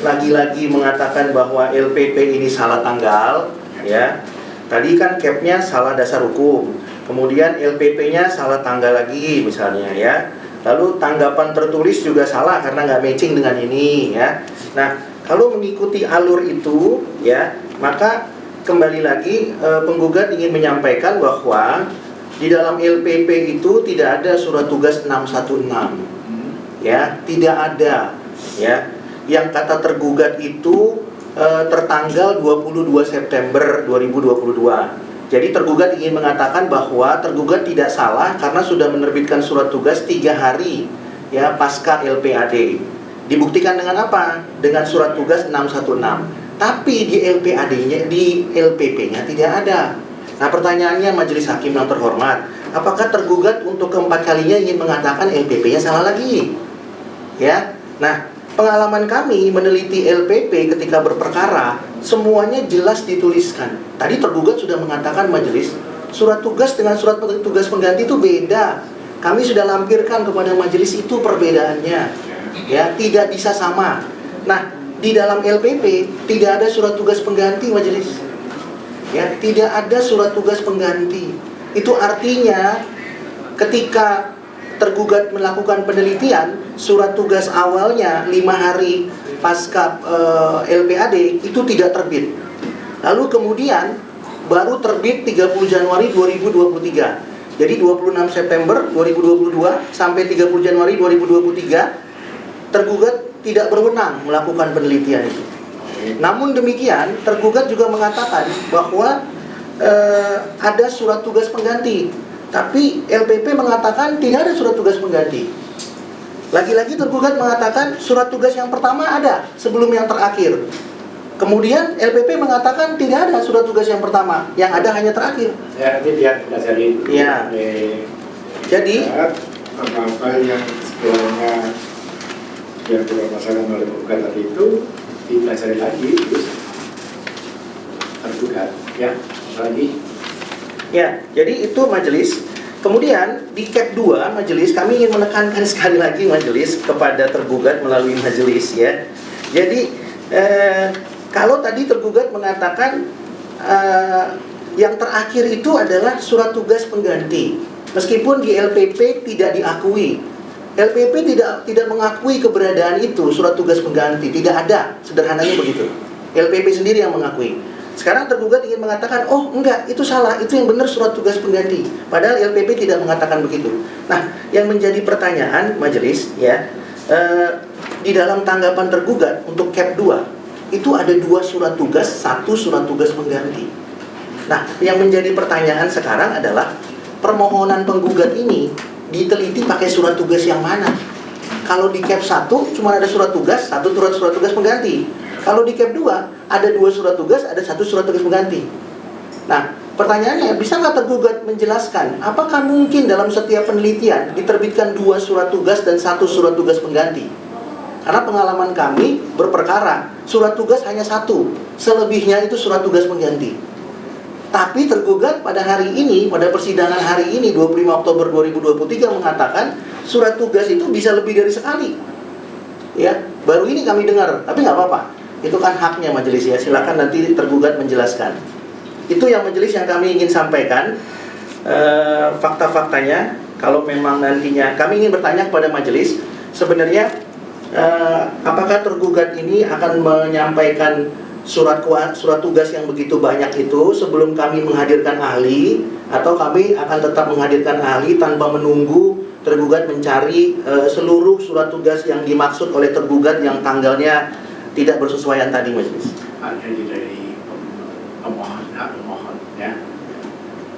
lagi-lagi mengatakan bahwa LPP ini salah tanggal, ya. Tadi kan capnya salah dasar hukum, kemudian LPP-nya salah tanggal lagi misalnya, ya. Lalu tanggapan tertulis juga salah karena nggak matching dengan ini, ya. Nah, kalau mengikuti alur itu, ya, maka kembali lagi penggugat ingin menyampaikan bahwa di dalam LPP itu tidak ada surat tugas 616, ya, tidak ada, ya. Yang kata tergugat itu tertanggal 22 September 2022. Jadi tergugat ingin mengatakan bahwa tergugat tidak salah karena sudah menerbitkan surat tugas 3 hari, ya, pasca LPAD. Dibuktikan dengan apa? Dengan surat tugas 616. Tapi di LPAD-nya, di LPP-nya tidak ada. Nah, pertanyaannya majelis hakim yang terhormat, apakah tergugat untuk keempat kalinya ingin mengatakan LPP-nya salah lagi? Ya. Nah, pengalaman kami meneliti LPP ketika berperkara, semuanya jelas dituliskan. Tadi tergugat sudah mengatakan majelis, surat tugas dengan surat tugas pengganti itu beda. Kami sudah lampirkan kepada majelis itu perbedaannya. Ya, tidak bisa sama. Nah, di dalam LPP tidak ada surat tugas pengganti majelis. Ya, tidak ada surat tugas pengganti. Itu artinya ketika tergugat melakukan penelitian, surat tugas awalnya 5 hari pasca LPAD itu tidak terbit. Lalu kemudian baru terbit 30 Januari 2023. Jadi 26 September 2022 sampai 30 Januari 2023 tergugat tidak berwenang melakukan penelitian itu. Namun demikian, tergugat juga mengatakan bahwa ada surat tugas pengganti, tapi LPP mengatakan tidak ada surat tugas pengganti. Lagi-lagi tergugat mengatakan surat tugas yang pertama ada sebelum yang terakhir. Kemudian LPP mengatakan tidak ada surat tugas yang pertama, yang ada hanya terakhir. Ya, nanti biar kita cari. Ya. Jadi apa yang sekiranya yang dipermasalahkan oleh penggugat tadi itu dipelajari lagi terus tergugat, ya, lagi. Ya, jadi itu majelis. Kemudian di cap 2 majelis kami ingin menekankan sekali lagi majelis kepada tergugat melalui majelis, ya. Jadi kalau tadi tergugat mengatakan yang terakhir itu adalah surat tugas pengganti, meskipun di LPP tidak diakui. LPP tidak mengakui keberadaan itu, surat tugas pengganti, tidak ada, sederhananya begitu. LPP sendiri yang mengakui. Sekarang tergugat ingin mengatakan, oh enggak, itu salah, itu yang benar surat tugas pengganti. Padahal LPP tidak mengatakan begitu. Nah, yang menjadi pertanyaan majelis, ya, di dalam tanggapan tergugat untuk CAP 2, itu ada 2 surat tugas, 1 surat tugas pengganti. Nah, yang menjadi pertanyaan sekarang adalah, permohonan penggugat ini diteliti pakai surat tugas yang mana? Kalau di CAP 1 cuma ada surat tugas, 1 surat tugas pengganti. Kalau di CAP 2 ada 2 surat tugas, ada 1 surat tugas pengganti. Nah, pertanyaannya, bisa nggak tergugat menjelaskan apakah mungkin dalam setiap penelitian diterbitkan 2 surat tugas dan 1 surat tugas pengganti? Karena pengalaman kami berperkara, surat tugas hanya 1, selebihnya itu surat tugas pengganti. Tapi tergugat pada hari ini, pada persidangan hari ini 25 Oktober 2023 mengatakan surat tugas itu bisa lebih dari sekali. Ya, baru ini kami dengar, tapi nggak apa-apa. Itu kan haknya majelis, ya. Silakan nanti tergugat menjelaskan. Itu yang majelis yang kami ingin sampaikan, fakta-faktanya. Kalau memang nantinya kami ingin bertanya kepada majelis, sebenarnya apakah tergugat ini akan menyampaikan surat tugas yang begitu banyak itu sebelum kami menghadirkan ahli, atau kami akan tetap menghadirkan ahli tanpa menunggu tergugat mencari seluruh surat tugas yang dimaksud oleh tergugat yang tanggalnya tidak bersesuaian tadi majelis. Ada dari pemohon, ya,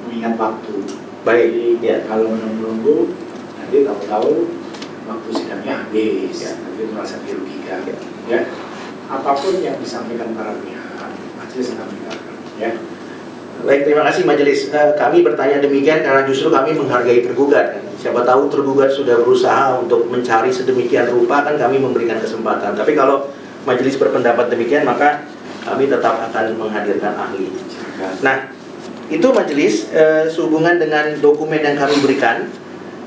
mengingat waktu. Baik, jadi, ya. Kalau menunggu nanti tahu-tahu waktu sidangnya habis, ya. Nanti merasa dirugikan, ya. Apapun yang disampaikan para pihak, majelis akan mendengarkan, ya. Baik, terima kasih majelis. Kami bertanya demikian karena justru kami menghargai tergugat. Siapa tahu tergugat sudah berusaha untuk mencari sedemikian rupa, kan kami memberikan kesempatan. Tapi kalau majelis berpendapat demikian, maka kami tetap akan menghadirkan ahli. Nah, itu majelis sehubungan dengan dokumen yang kami berikan.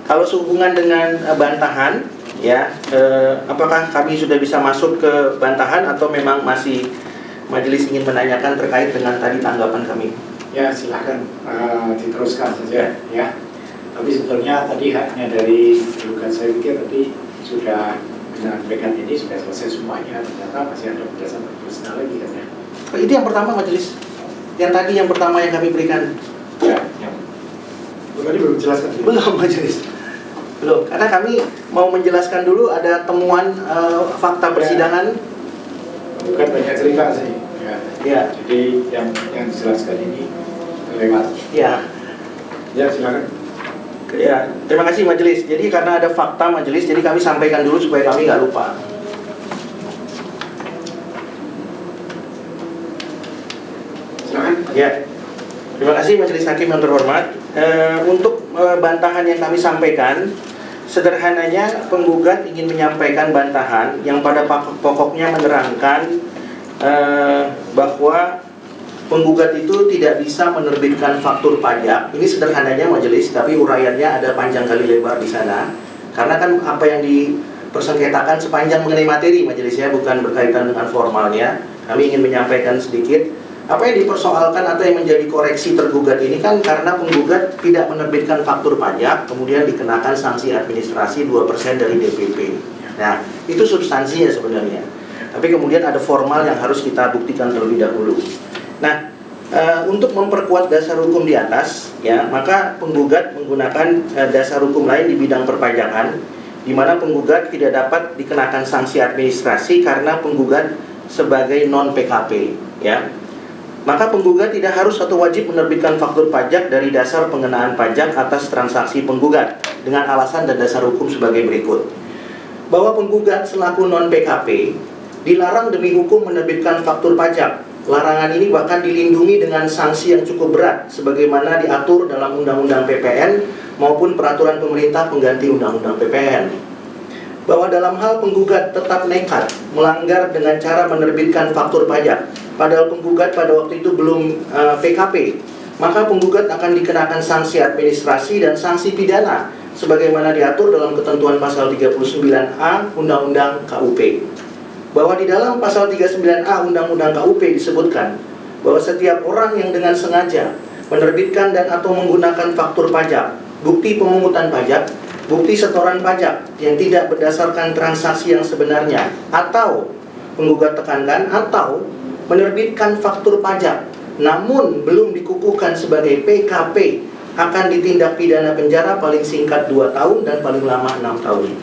Kalau sehubungan dengan bantahan, ya, apakah kami sudah bisa masuk ke bantahan atau memang masih majelis ingin menanyakan terkait dengan tadi tanggapan kami? Ya, silahkan diteruskan saja, ya. Tapi sebetulnya tadi haknya dari tergugat, saya pikir tadi sudah menyampaikan ini sudah selesai semuanya. Ternyata masih ada penjelasan personal lagi, kan, ya. Itu yang pertama majelis. Yang tadi yang pertama yang kami berikan. Ya, yang tadi belum dijelaskan. Belum majelis. Belum, karena kami mau menjelaskan dulu ada temuan fakta persidangan. Bukan banyak cerita sih. Ya. Ya. Jadi yang dijelaskan ini lewat. Ya. Ya, silakan. Ya, terima kasih majelis. Jadi karena ada fakta majelis, jadi kami sampaikan dulu supaya kami nggak lupa. Silakan. Ya, terima kasih majelis hakim yang terhormat. Untuk bantahan yang kami sampaikan, sederhananya penggugat ingin menyampaikan bantahan yang pada pokoknya menerangkan bahwa penggugat itu tidak bisa menerbitkan faktur pajak. Ini sederhananya majelis, tapi uraiannya ada panjang kali lebar di sana. Karena kan apa yang dipersengketakan sepanjang mengenai materi majelis, ya, bukan berkaitan dengan formalnya. Kami ingin menyampaikan sedikit apa yang dipersoalkan atau yang menjadi koreksi tergugat ini kan karena penggugat tidak menerbitkan faktur pajak, kemudian dikenakan sanksi administrasi 2% dari DPP. Nah, itu substansinya sebenarnya. Tapi kemudian ada formal yang harus kita buktikan terlebih dahulu. Nah, untuk memperkuat dasar hukum di atas, ya, maka penggugat menggunakan dasar hukum lain di bidang perpajakan, di mana penggugat tidak dapat dikenakan sanksi administrasi karena penggugat sebagai non PKP, ya. Maka penggugat tidak harus atau wajib menerbitkan faktur pajak dari dasar pengenaan pajak atas transaksi penggugat dengan alasan dan dasar hukum sebagai berikut. Bahwa penggugat selaku non PKP dilarang demi hukum menerbitkan faktur pajak. Larangan ini bahkan dilindungi dengan sanksi yang cukup berat sebagaimana diatur dalam Undang-Undang PPN maupun peraturan pemerintah pengganti Undang-Undang PPN. Bahwa dalam hal penggugat tetap nekat melanggar dengan cara menerbitkan faktur pajak, padahal penggugat pada waktu itu belum PKP, maka penggugat akan dikenakan sanksi administrasi dan sanksi pidana sebagaimana diatur dalam ketentuan pasal 39A Undang-Undang KUP. Bahwa di dalam pasal 39A Undang-Undang KUP disebutkan bahwa setiap orang yang dengan sengaja menerbitkan dan atau menggunakan faktur pajak, bukti pemungutan pajak bukti setoran pajak yang tidak berdasarkan transaksi yang sebenarnya, atau penggugat tekankan, atau menerbitkan faktur pajak namun belum dikukuhkan sebagai PKP, akan ditindak pidana penjara paling singkat 2 tahun dan paling lama 6 tahun.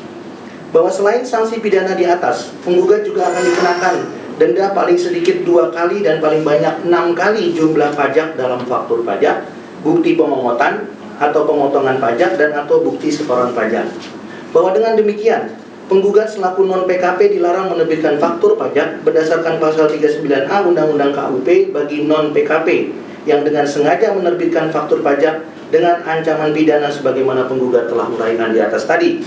Bahwa selain sanksi pidana di atas, penggugat juga akan dikenakan denda paling sedikit 2 kali dan paling banyak 6 kali jumlah pajak dalam faktur pajak, bukti pemogotan atau pemotongan pajak, dan atau bukti setoran pajak. Bahwa dengan demikian, penggugat selaku non-PKP dilarang menerbitkan faktur pajak berdasarkan pasal 39A Undang-Undang KUP bagi non-PKP yang dengan sengaja menerbitkan faktur pajak dengan ancaman pidana sebagaimana penggugat telah uraikan di atas tadi.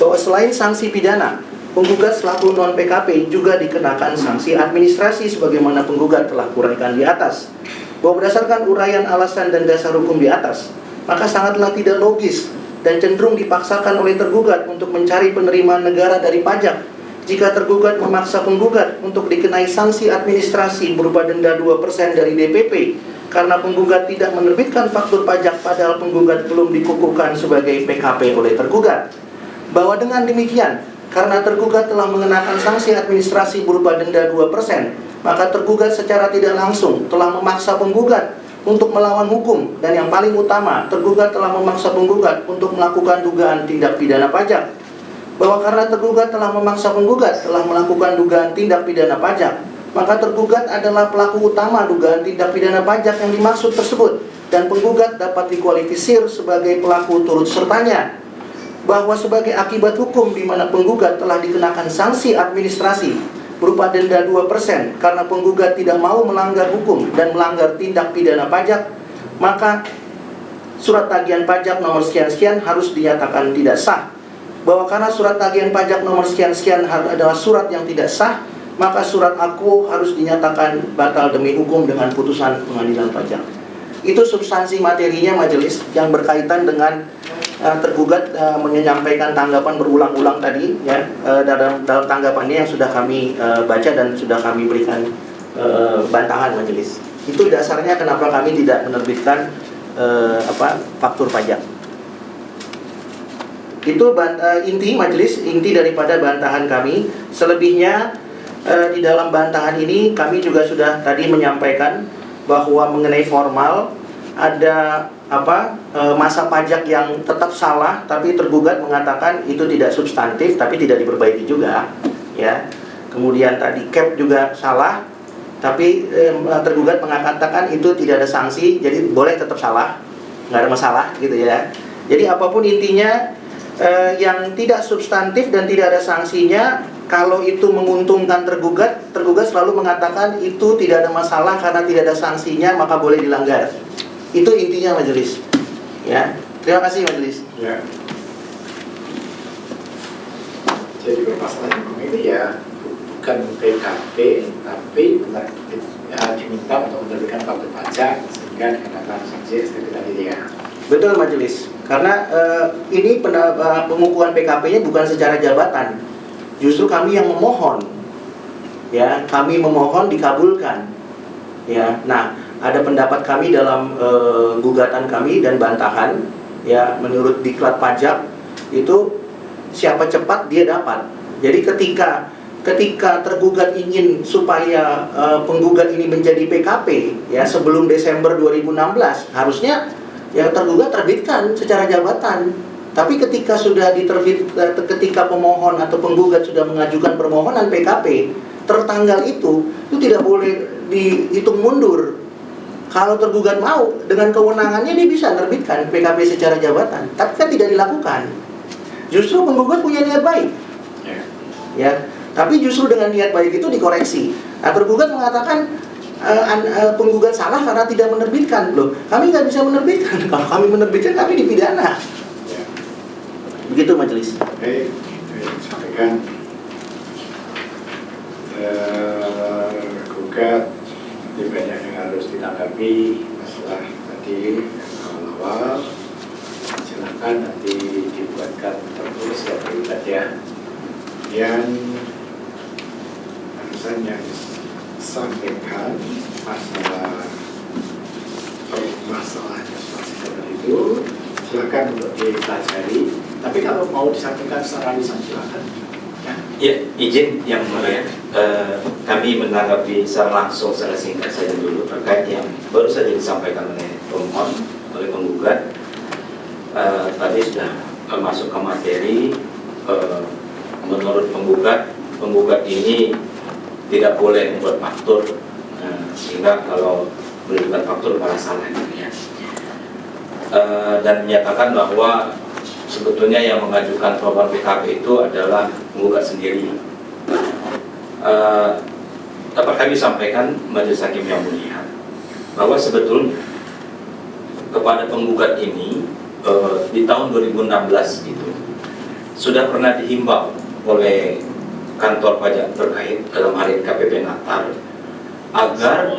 Bahwa selain sanksi pidana, penggugat selaku non-PKP juga dikenakan sanksi administrasi sebagaimana penggugat telah uraikan di atas. Bahwa berdasarkan uraian alasan dan dasar hukum di atas, maka sangatlah tidak logis dan cenderung dipaksakan oleh tergugat untuk mencari penerimaan negara dari pajak jika tergugat memaksa penggugat untuk dikenai sanksi administrasi berupa denda 2% dari DPP karena penggugat tidak menerbitkan faktur pajak padahal penggugat belum dikukuhkan sebagai PKP oleh tergugat. Bahwa dengan demikian, karena tergugat telah mengenakan sanksi administrasi berupa denda 2%, maka tergugat secara tidak langsung telah memaksa penggugat untuk melawan hukum, dan yang paling utama, tergugat telah memaksa penggugat untuk melakukan dugaan tindak pidana pajak. Bahwa karena tergugat telah memaksa penggugat telah melakukan dugaan tindak pidana pajak, maka tergugat adalah pelaku utama dugaan tindak pidana pajak yang dimaksud tersebut, dan penggugat dapat dikualifisir sebagai pelaku turut sertanya. Bahwa sebagai akibat hukum di mana penggugat telah dikenakan sanksi administrasi berupa denda 2% karena penggugat tidak mau melanggar hukum dan melanggar tindak pidana pajak, maka surat tagihan pajak nomor sekian-sekian harus dinyatakan tidak sah. Bahwa karena surat tagihan pajak nomor sekian-sekian adalah surat yang tidak sah, maka surat aku harus dinyatakan batal demi hukum dengan putusan pengadilan pajak. Itu substansi materinya majelis yang berkaitan dengan tergugat menyampaikan tanggapan berulang-ulang tadi, ya, dalam tanggapannya yang sudah kami baca dan sudah kami berikan bantahan majelis. Itu dasarnya kenapa kami tidak menerbitkan faktur pajak. Itu inti majelis, inti daripada bantahan kami. Selebihnya di dalam bantahan ini kami juga sudah tadi menyampaikan bahwa mengenai formal ada masa pajak yang tetap salah, tapi tergugat mengatakan itu tidak substantif, tapi tidak diperbaiki juga, ya. Kemudian tadi cap juga salah, tapi tergugat mengatakan itu tidak ada sanksi, jadi boleh tetap salah, nggak ada masalah, gitu ya. Jadi apapun intinya, yang tidak substantif dan tidak ada sanksinya, kalau itu menguntungkan tergugat, tergugat selalu mengatakan itu tidak ada masalah karena tidak ada sanksinya, maka boleh dilanggar. Itu intinya majelis. Ya, terima kasih majelis. Ya. Jadi permasalahan hukum ini ya bukan PKP, tapi benar diminta untuk menerbitkan faktur pajak sehingga dikenakan sanksi STP tadi ya. Betul majelis. Karena ini pengukuhan PKP-nya bukan secara jabatan. Justru kami yang memohon. Ya, kami memohon dikabulkan. Ya, nah, ada pendapat kami dalam gugatan kami dan bantahan, ya, menurut diklat pajak itu siapa cepat dia dapat. Jadi ketika tergugat ingin supaya penggugat ini menjadi PKP, ya, sebelum Desember 2016 harusnya ya tergugat terbitkan secara jabatan. Tapi ketika sudah ketika pemohon atau penggugat sudah mengajukan permohonan PKP tertanggal itu tidak boleh dihitung mundur. Kalau tergugat mau, dengan kewenangannya dia bisa menerbitkan PKP secara jabatan, tapi kan tidak dilakukan. Justru penggugat punya niat baik, ya. Tapi justru dengan niat baik itu dikoreksi. Nah, tergugat mengatakan penggugat salah karena tidak menerbitkan. Loh, kami nggak bisa menerbitkan. Kalau kami menerbitkan, kami dipidana. Ya. Begitu majelis. Oke, sampaikan gugat. Jadi banyak yang harus ditanggapi masalah tadi awal-awal. Silakan nanti dibuatkan tertulis ya terlibat ya. Yang barusan yang sampaikan masalah substansi itu silakan untuk dipelajari Tapi kalau mau disampaikan secara lisan silakan. Ya. Ya, izin yang mulia, kami menanggapi secara langsung secara singkat saja dulu terkait yang baru saja disampaikan oleh pemohon, oleh penggugat. Tadi sudah masuk ke materi. Menurut penggugat ini tidak boleh membuat faktur, sehingga kalau menunjukkan faktur malah salah ya. Dan menyatakan bahwa sebetulnya yang mengajukan permohonan PKP itu adalah penggugat sendiri. Dapat kami sampaikan Majelis Hakim yang mulia bahwa sebetulnya kepada penggugat ini di tahun 2016 itu sudah pernah dihimbau oleh kantor pajak terkait dalam hari KPP Natal agar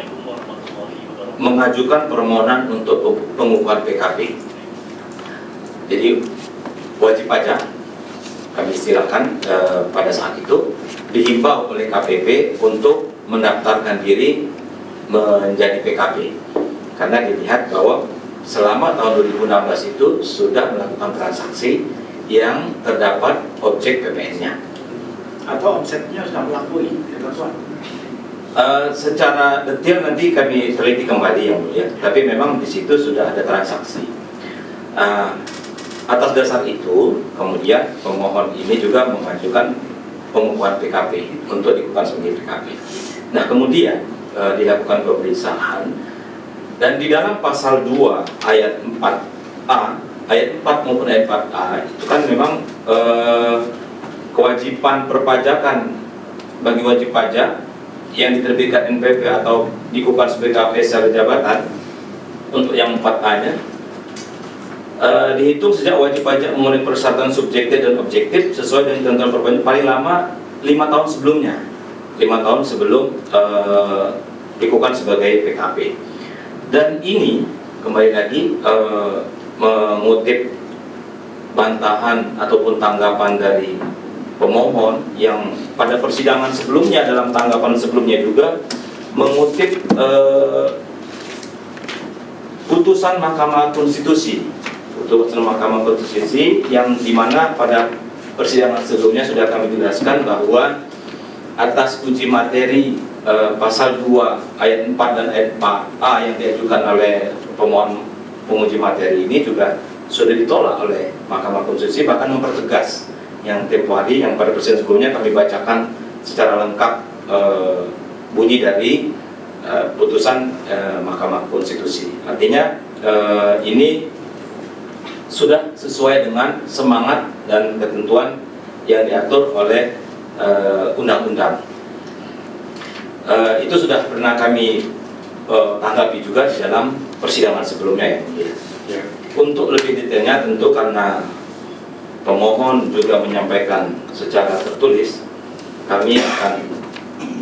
mengajukan permohonan untuk pengukuhan PKP. Jadi wajib pajak kami istilahkan pada saat itu dihimbau oleh KPP untuk mendaftarkan diri menjadi PKP karena dilihat bahwa selama tahun 2016 itu sudah melakukan transaksi yang terdapat objek PPN-nya Atau omsetnya sudah melampaui ketentuan. Secara detail nanti kami teliti kembali yang mulia, tapi memang di situ sudah ada transaksi. Atas dasar itu, kemudian pemohon ini juga mengajukan pengukuhan PKP untuk dikukuhkan sebagai PKP. Nah, kemudian dilakukan pemeriksaan dan di dalam pasal 2 ayat 4A, ayat 4 maupun ayat 4A itu kan memang kewajiban perpajakan bagi wajib pajak yang diterbitkan NPWP atau dikukuhkan sebagai PKP secara jabatan untuk yang 4A-nya dihitung sejak wajib pajak memenuhi persyaratan subjektif dan objektif sesuai dengan ketentuan perpajakan paling lama 5 tahun sebelumnya, 5 tahun sebelum dikukuhkan sebagai PKP. Dan ini kembali lagi mengutip bantahan ataupun tanggapan dari pemohon yang pada persidangan sebelumnya, dalam tanggapan sebelumnya juga mengutip putusan Mahkamah Konstitusi, yang dimana pada persidangan sebelumnya sudah kami jelaskan bahwa atas uji materi pasal 2 ayat 4 dan ayat 4A yang diajukan oleh pemohon penguji materi ini juga sudah ditolak oleh Mahkamah Konstitusi, bahkan mempertegas yang tempo hari yang pada persidangan sebelumnya kami bacakan secara lengkap bunyi dari putusan Mahkamah Konstitusi. Artinya ini sudah sesuai dengan semangat dan ketentuan yang diatur oleh undang-undang. Itu sudah pernah kami tanggapi juga di dalam persidangan sebelumnya ya. Untuk lebih detailnya tentu karena pemohon juga menyampaikan secara tertulis, kami akan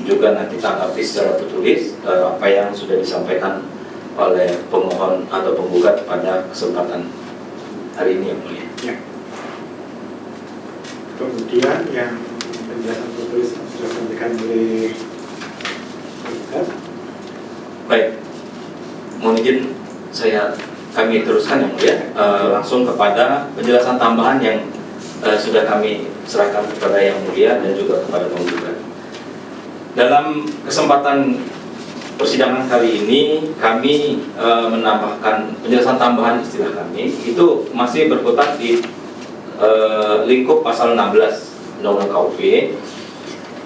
juga nanti tanggapi secara tertulis apa yang sudah disampaikan oleh pemohon atau penggugat pada kesempatan hari ini yang mulia. Ya. Kemudian yang penjelasan tertulis sudah disampaikan oleh penggugat. Baik, mohon izin kami teruskan yang mulia, langsung kepada penjelasan tambahan yang sudah kami serahkan kepada yang mulia dan juga kepada penggugat. Dalam kesempatan persidangan kali ini kami menambahkan penjelasan tambahan istilah kami itu masih berkutat di lingkup pasal 16 Undang-Undang KUP,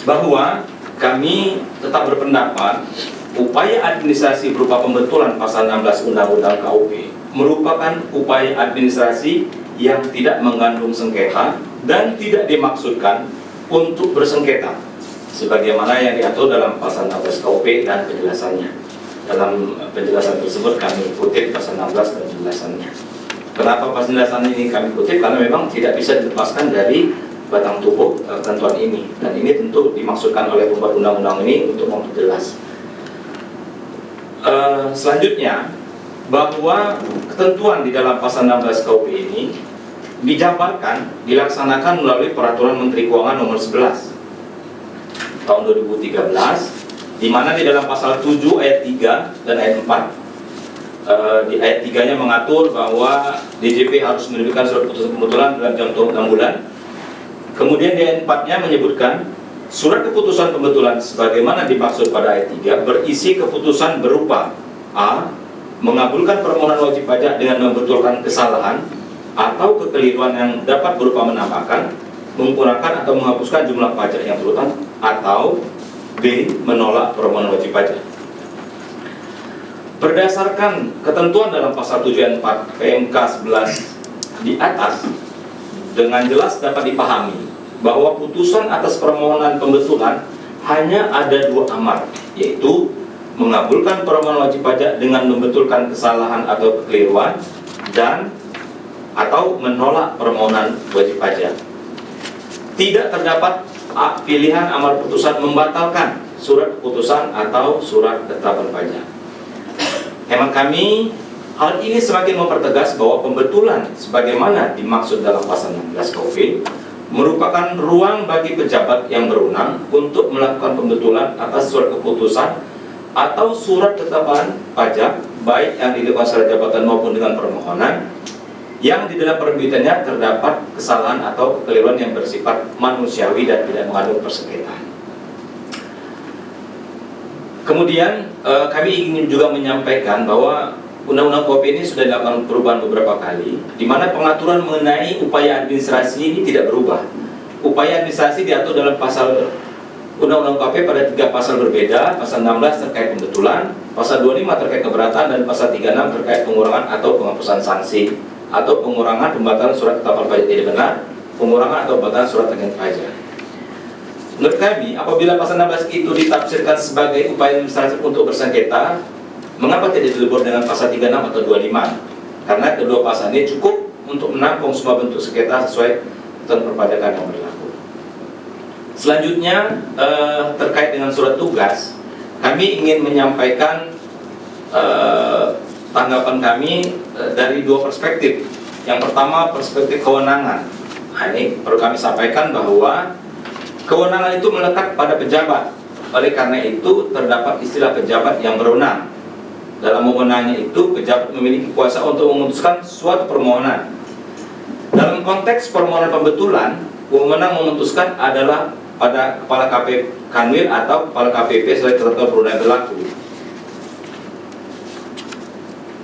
bahwa kami tetap berpendapat upaya administrasi berupa pembetulan pasal 16 Undang-Undang KUP merupakan upaya administrasi yang tidak mengandung sengketa dan tidak dimaksudkan untuk bersengketa sebagaimana yang diatur dalam pasal 16 KUP dan penjelasannya. Dalam penjelasan tersebut kami kutip pasal 16 dan penjelasannya. Kenapa penjelasan ini kami kutip? Karena memang tidak bisa dilepaskan dari batang tubuh ketentuan ini, dan ini tentu dimaksudkan oleh pembuat undang-undang ini untuk memperjelas. Selanjutnya, bahwa ketentuan di dalam pasal 16 KUP ini dilaksanakan melalui Peraturan Menteri Keuangan Nomor 11 tahun 2013, di mana di dalam pasal 7 ayat 3 dan ayat 4, di ayat 3-nya mengatur bahwa DJP harus menerbitkan surat keputusan pembetulan dalam jangka 6 bulan. Kemudian di ayat 4-nya menyebutkan surat keputusan pembetulan sebagaimana dimaksud pada ayat 3 berisi keputusan berupa A. Mengabulkan permohonan wajib pajak dengan membetulkan kesalahan atau kekeliruan yang dapat berupa menambahkan, mengkurangkan atau menghapuskan jumlah pajak yang berutang, atau B. Menolak permohonan wajib pajak. Berdasarkan ketentuan dalam pasal 7 ayat 4 PMK 11 di atas, dengan jelas dapat dipahami bahwa putusan atas permohonan pembetulan hanya ada 2 amar, yaitu mengabulkan permohonan wajib pajak dengan membetulkan kesalahan atau kekeliruan, dan atau menolak permohonan wajib pajak. Tidak terdapat pilihan amar putusan membatalkan surat keputusan atau surat ketetapan pajak. Hemat kami, hal ini semakin mempertegas bahwa pembetulan sebagaimana dimaksud dalam pasal 16 KUP merupakan ruang bagi pejabat yang berwenang untuk melakukan pembetulan atas surat keputusan atau surat ketetapan pajak, baik yang dilakukan secara jabatan maupun dengan permohonan, yang di dalam penerbitannya terdapat kesalahan atau kekeliruan yang bersifat manusiawi dan tidak mengandung persengketaan. Kemudian kami ingin juga menyampaikan bahwa Undang-Undang KUHP ini sudah dilakukan perubahan beberapa kali, di mana pengaturan mengenai upaya administrasi ini tidak berubah. Upaya administrasi diatur dalam pasal Undang-Undang KUHP pada 3 pasal berbeda, pasal 16 terkait pembetulan, pasal 25 terkait keberatan, dan pasal 36 terkait pengurangan atau penghapusan sanksi, atau pengurangan pembatalan surat ketetapan pajak tidak benar, pengurangan atau pembatalan surat tagihan pajak. Menurut kami, apabila pasal 16 itu ditafsirkan sebagai upaya administratif untuk bersengketa, mengapa tidak dilebur dengan pasal 36 atau 25? Karena kedua pasal ini cukup untuk menampung semua bentuk sengketa sesuai ketentuan perpajakan yang berlaku. Selanjutnya, terkait dengan surat tugas, kami ingin menyampaikan tanggapan kami dari 2 perspektif. Yang pertama, perspektif kewenangan. Nah, ini perlu kami sampaikan bahwa kewenangan itu melekat pada pejabat. Oleh karena itu, terdapat istilah pejabat yang berwenang. Dalam wewenangnya itu, pejabat memiliki kuasa untuk memutuskan suatu permohonan. Dalam konteks permohonan pembetulan, wewenang memutuskan adalah pada Kepala KP Kanwil atau Kepala KPP sesuai ketentuan perundang berlaku.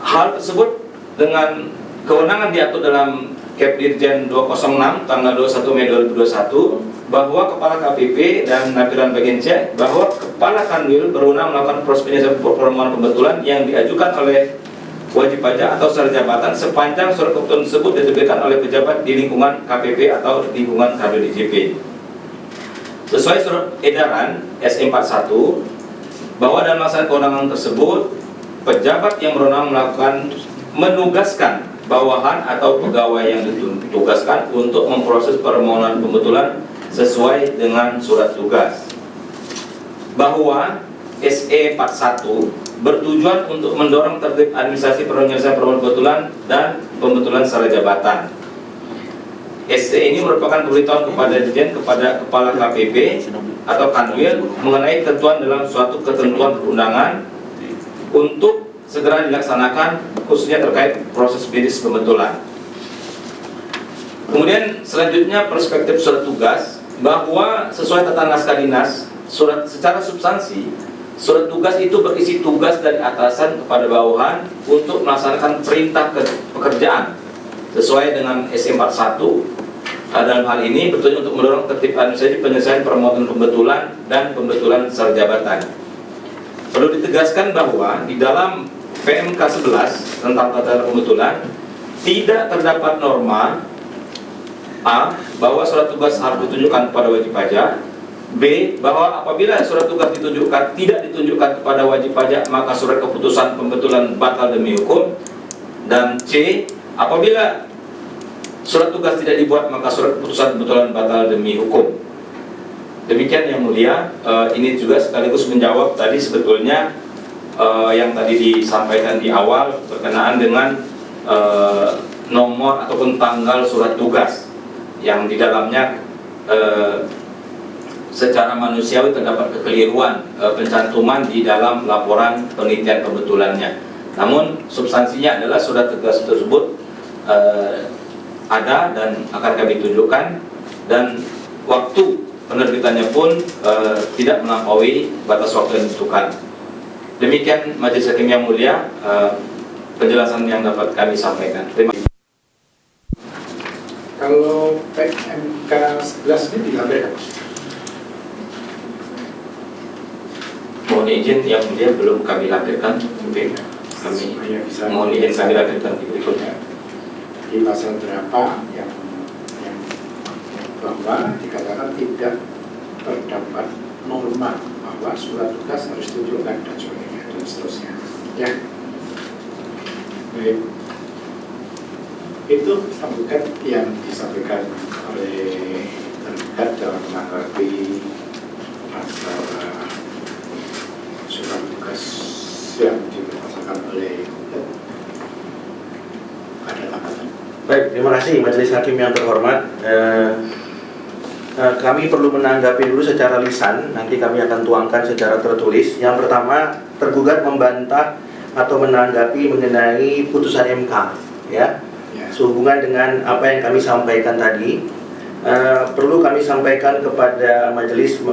Hal tersebut dengan kewenangan diatur dalam Kep Dirjen 206 tanggal 21 Mei 2021 bahwa Kepala KPP dan lampiran bagian C bahwa Kepala Kanwil berwenang melakukan proses penyelesaian permohonan pembetulan yang diajukan oleh wajib pajak atau secara jabatan sepanjang surat keputusan tersebut diterbitkan oleh pejabat di lingkungan KPP atau lingkungan Kanwil DJP. Sesuai surat edaran SE41 bahwa dalam melaksanakan kewenangan tersebut, pejabat yang berwenang menugaskan bawahan atau pegawai yang ditugaskan untuk memproses permohonan pembetulan sesuai dengan surat tugas. Bahwa SE41 bertujuan untuk mendorong tertib administrasi penyelesaian permohonan pembetulan dan pembetulan secara jabatan. SE ini merupakan pemberitahuan kepada Dirjen kepada Kepala KPP atau Kanwil mengenai ketentuan dalam suatu ketentuan perundangan untuk segera dilaksanakan, khususnya terkait proses bisnis pembetulan. Kemudian selanjutnya perspektif surat tugas, bahwa sesuai tata naskah dinas, secara substansi, surat tugas itu berisi tugas dari atasan kepada bawahan untuk melaksanakan perintah pekerjaan sesuai dengan SE41. Dalam hal ini bertujuan untuk mendorong tertib administrasi penyelesaian permohonan pembetulan dan pembetulan secara jabatan. Perlu ditegaskan bahwa di dalam PMK 11 tentang tata pembetulan tidak terdapat norma A. Bahwa surat tugas harus ditunjukkan kepada wajib pajak, B. Bahwa apabila surat tugas tidak ditunjukkan kepada wajib pajak maka surat keputusan pembetulan batal demi hukum, dan C. Apabila surat tugas tidak dibuat maka surat keputusan pembetulan batal demi hukum. Demikian yang mulia, ini juga sekaligus menjawab tadi sebetulnya yang tadi disampaikan di awal berkenaan dengan nomor ataupun tanggal surat tugas yang di dalamnya secara manusiawi terdapat kekeliruan pencantuman di dalam laporan penelitian pembetulannya. Namun substansinya adalah surat tugas tersebut ada dan akan kami tunjukkan, dan waktu penerbitannya pun tidak melampaui batas waktu yang ditentukan. Demikian Majelis Hakim yang mulia, penjelasan yang dapat kami sampaikan. Terima kasih. Kalau PMK 11 ini dilampirkan? Mohon izin yang mulia, belum kami lampirkan. Mungkin kami mohon izin kami lampirkan di berikutnya. Di pasal berapa yang bahwa dikatakan tidak terdapat norma bahwa surat tugas harus ditunjukkan dan sebagainya dan seterusnya. Ya, baik. Itu penggugat yang disampaikan oleh tergugat dalam menanggapi masalah surat tugas yang dipermasalahkan oleh penggugat. Ada tambahan? Baik, terima kasih Majelis Hakim yang terhormat. Kami perlu menanggapi dulu secara lisan, nanti kami akan tuangkan secara tertulis. Yang pertama, tergugat membantah atau menanggapi mengenai putusan MK, ya. Sehubungan dengan apa yang kami sampaikan tadi, perlu kami sampaikan kepada majelis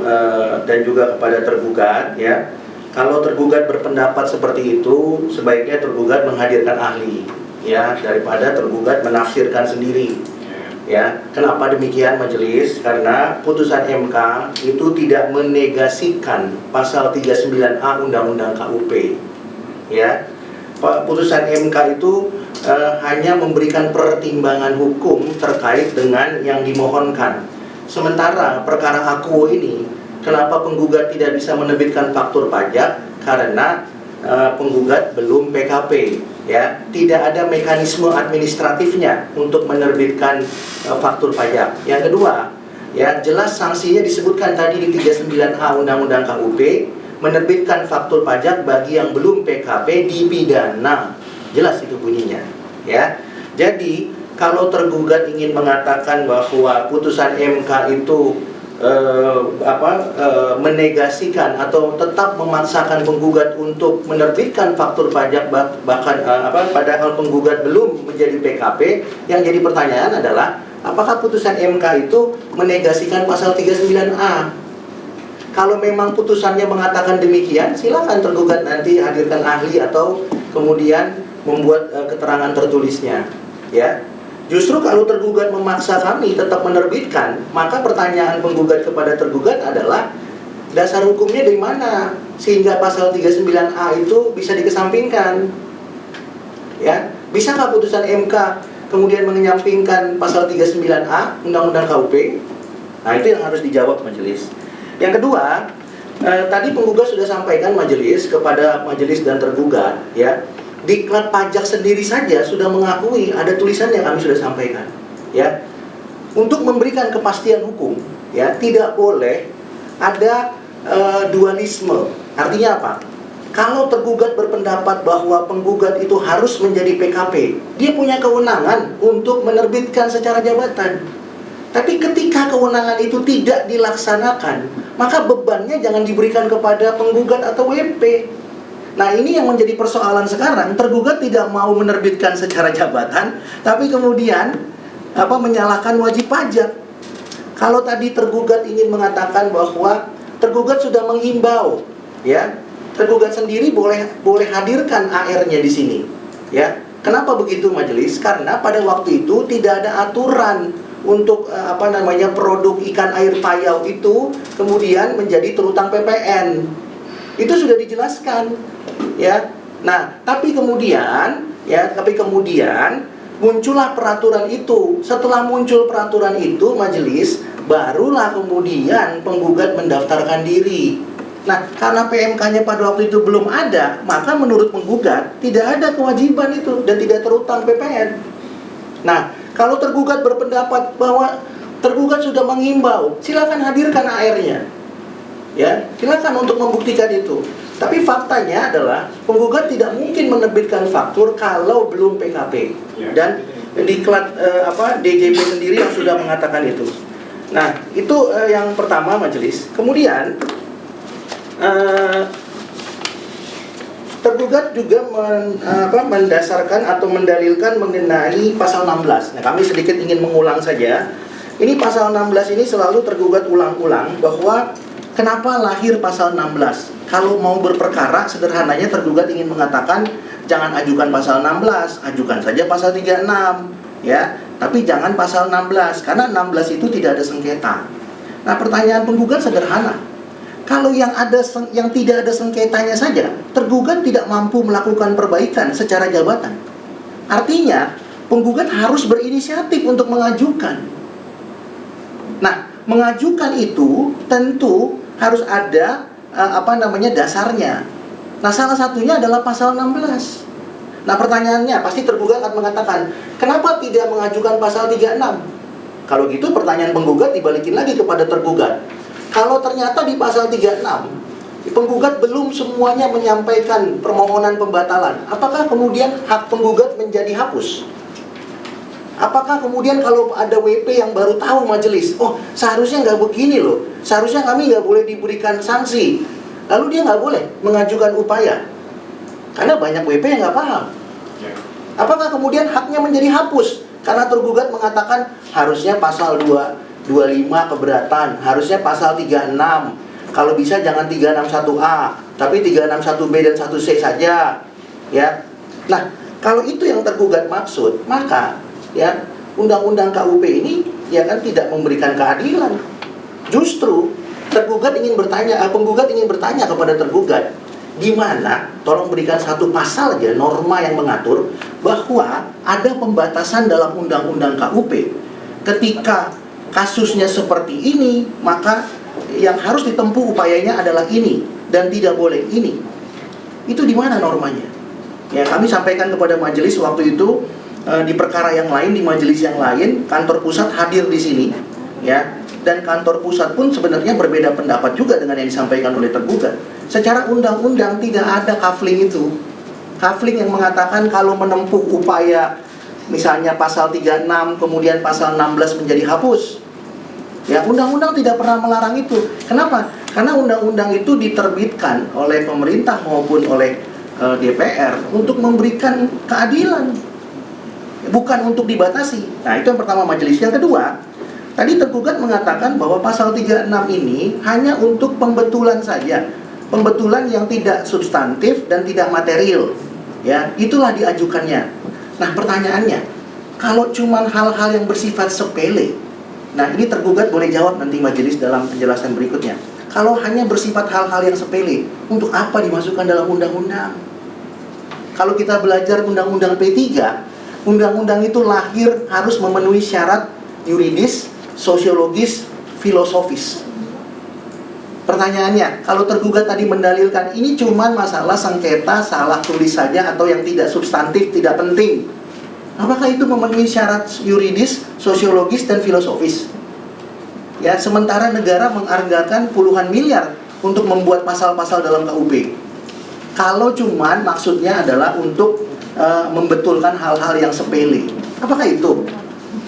dan juga kepada tergugat, ya. Kalau tergugat berpendapat seperti itu, sebaiknya tergugat menghadirkan ahli, ya, daripada tergugat menafsirkan sendiri. Ya, kenapa demikian majelis? Karena putusan MK itu tidak menegasikan pasal 39A Undang-Undang KUP. Ya, putusan MK itu hanya memberikan pertimbangan hukum terkait dengan yang dimohonkan. Sementara perkara akuo ini, kenapa penggugat tidak bisa menerbitkan faktur pajak? Karena penggugat belum PKP. Ya, tidak ada mekanisme administratifnya untuk menerbitkan faktur pajak. Yang kedua, ya, jelas sanksinya disebutkan tadi di 39A Undang-Undang KUP, menerbitkan faktur pajak bagi yang belum PKP dipidana. Jelas itu bunyinya, ya. Jadi, kalau tergugat ingin mengatakan bahwa putusan MK itu menegasikan atau tetap memaksakan penggugat untuk menerbitkan faktur pajak bahkan padahal penggugat belum menjadi PKP, yang jadi pertanyaan adalah apakah putusan MK itu menegasikan pasal 39A? Kalau memang putusannya mengatakan demikian, silakan tergugat nanti hadirkan ahli atau kemudian membuat keterangan tertulisnya, ya. Justru kalau tergugat memaksa kami tetap menerbitkan, maka pertanyaan penggugat kepada tergugat adalah dasar hukumnya dari mana sehingga pasal 39A itu bisa dikesampingkan. Ya, bisakah putusan MK kemudian menyampingkan pasal 39A Undang-Undang KUP? Nah, itu yang harus dijawab majelis. Yang kedua, tadi penggugat sudah sampaikan majelis kepada majelis dan tergugat, ya. Diklat pajak sendiri saja sudah mengakui, ada tulisan yang kami sudah sampaikan, ya. Untuk memberikan kepastian hukum, ya, tidak boleh ada dualisme. Artinya apa? Kalau tergugat berpendapat bahwa penggugat itu harus menjadi PKP, dia punya kewenangan untuk menerbitkan secara jabatan. Tapi ketika kewenangan itu tidak dilaksanakan, maka bebannya jangan diberikan kepada penggugat atau WP. Nah, ini yang menjadi persoalan sekarang. Tergugat tidak mau menerbitkan secara jabatan, tapi kemudian menyalahkan wajib pajak. Kalau tadi tergugat ingin mengatakan bahwa tergugat sudah menghimbau, ya, tergugat sendiri boleh hadirkan AR-nya di sini, ya. Kenapa begitu majelis? Karena pada waktu itu tidak ada aturan untuk produk ikan air payau itu kemudian menjadi terutang PPN. Itu sudah dijelaskan, ya. Nah, tapi kemudian muncullah peraturan itu. Setelah muncul peraturan itu, majelis barulah kemudian penggugat mendaftarkan diri. Nah, karena PMK-nya pada waktu itu belum ada, maka menurut penggugat tidak ada kewajiban itu dan tidak terutang PPN. Nah, kalau tergugat berpendapat bahwa tergugat sudah menghimbau, silakan hadirkan AR-nya. Ya, silakan untuk membuktikan itu. Tapi faktanya adalah penggugat tidak mungkin menerbitkan faktur kalau belum PKP. Dan diklat DJP sendiri yang sudah mengatakan itu. Nah, itu yang pertama majelis. Kemudian tergugat juga mendasarkan atau mendalilkan mengenai pasal 16. Nah, kami sedikit ingin mengulang saja. Ini pasal 16 ini selalu tergugat ulang-ulang bahwa kenapa lahir pasal 16? Kalau mau berperkara, sederhananya tergugat ingin mengatakan jangan ajukan pasal 16, ajukan saja pasal 36, ya. Tapi jangan pasal 16 karena 16 itu tidak ada sengketa. Nah, pertanyaan penggugat sederhana. Kalau yang tidak ada sengketanya saja, tergugat tidak mampu melakukan perbaikan secara jabatan. Artinya, penggugat harus berinisiatif untuk mengajukan. Nah, mengajukan itu tentu harus ada dasarnya. Nah, salah satunya adalah pasal 16. Nah, pertanyaannya pasti tergugat akan mengatakan, kenapa tidak mengajukan pasal 36? Kalau gitu pertanyaan penggugat dibalikin lagi kepada tergugat. Kalau ternyata di pasal 36 penggugat belum semuanya menyampaikan permohonan pembatalan, apakah kemudian hak penggugat menjadi hapus? Apakah kemudian kalau ada WP yang baru tahu majelis, oh seharusnya nggak begini loh, seharusnya kami nggak boleh diberikan sanksi, lalu dia nggak boleh mengajukan upaya? Karena banyak WP yang nggak paham. Apakah kemudian haknya menjadi hapus? Karena tergugat mengatakan harusnya pasal 25 keberatan, harusnya pasal 36. Kalau bisa jangan 361A, tapi 361B dan 1C saja. Ya. Nah, kalau itu yang tergugat maksud, maka ya undang-undang KUP ini ya kan tidak memberikan keadilan. Justru penggugat ingin bertanya kepada tergugat, di mana tolong berikan satu pasal aja norma yang mengatur bahwa ada pembatasan dalam undang-undang KUP. Ketika kasusnya seperti ini, maka yang harus ditempuh upayanya adalah ini dan tidak boleh ini. Itu di mana normanya? Ya, kami sampaikan kepada majelis waktu itu di perkara yang lain, di majelis yang lain, kantor pusat hadir di sini, ya. Dan kantor pusat pun sebenarnya berbeda pendapat juga dengan yang disampaikan oleh tergugat. Secara undang-undang tidak ada kafling itu. Kafling yang mengatakan kalau menempuh upaya misalnya pasal 36 kemudian pasal 16 menjadi hapus. Ya, undang-undang tidak pernah melarang itu. Kenapa? Karena undang-undang itu diterbitkan oleh pemerintah maupun oleh DPR untuk memberikan keadilan, bukan untuk dibatasi. Nah, itu yang pertama majelis. Yang kedua, tadi tergugat mengatakan bahwa pasal 36 ini hanya untuk pembetulan saja. Pembetulan yang tidak substantif dan tidak material. Ya, itulah diajukannya. Nah, pertanyaannya, kalau cuma hal-hal yang bersifat sepele, nah ini tergugat boleh jawab nanti majelis dalam penjelasan berikutnya. Kalau hanya bersifat hal-hal yang sepele, untuk apa dimasukkan dalam undang-undang? Kalau kita belajar undang-undang P3, undang-undang itu lahir harus memenuhi syarat yuridis, sosiologis, filosofis. Pertanyaannya, kalau tergugat tadi mendalilkan ini cuma masalah sengketa, salah tulis saja atau yang tidak substantif, tidak penting, apakah itu memenuhi syarat yuridis, sosiologis, dan filosofis? Ya, sementara negara menganggarkan puluhan miliar untuk membuat pasal-pasal dalam KUP. Kalau cuman maksudnya adalah untuk membetulkan hal-hal yang sepele, apakah itu?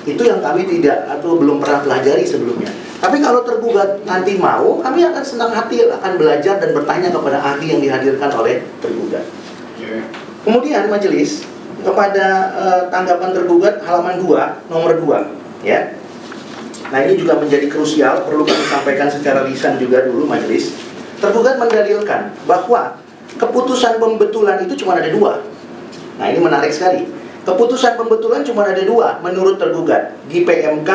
Itu yang kami tidak atau belum pernah pelajari sebelumnya. Tapi kalau tergugat nanti mau, kami akan senang hati akan belajar dan bertanya kepada ahli yang dihadirkan oleh tergugat. Kemudian majelis kepada tanggapan tergugat halaman 2, nomor 2, ya. Nah, ini juga menjadi krusial, perlu kami sampaikan secara lisan juga dulu majelis. Tergugat mendalilkan bahwa keputusan pembetulan itu cuma ada 2. Nah, ini menarik sekali. Keputusan pembetulan cuma ada 2 menurut tergugat di PMK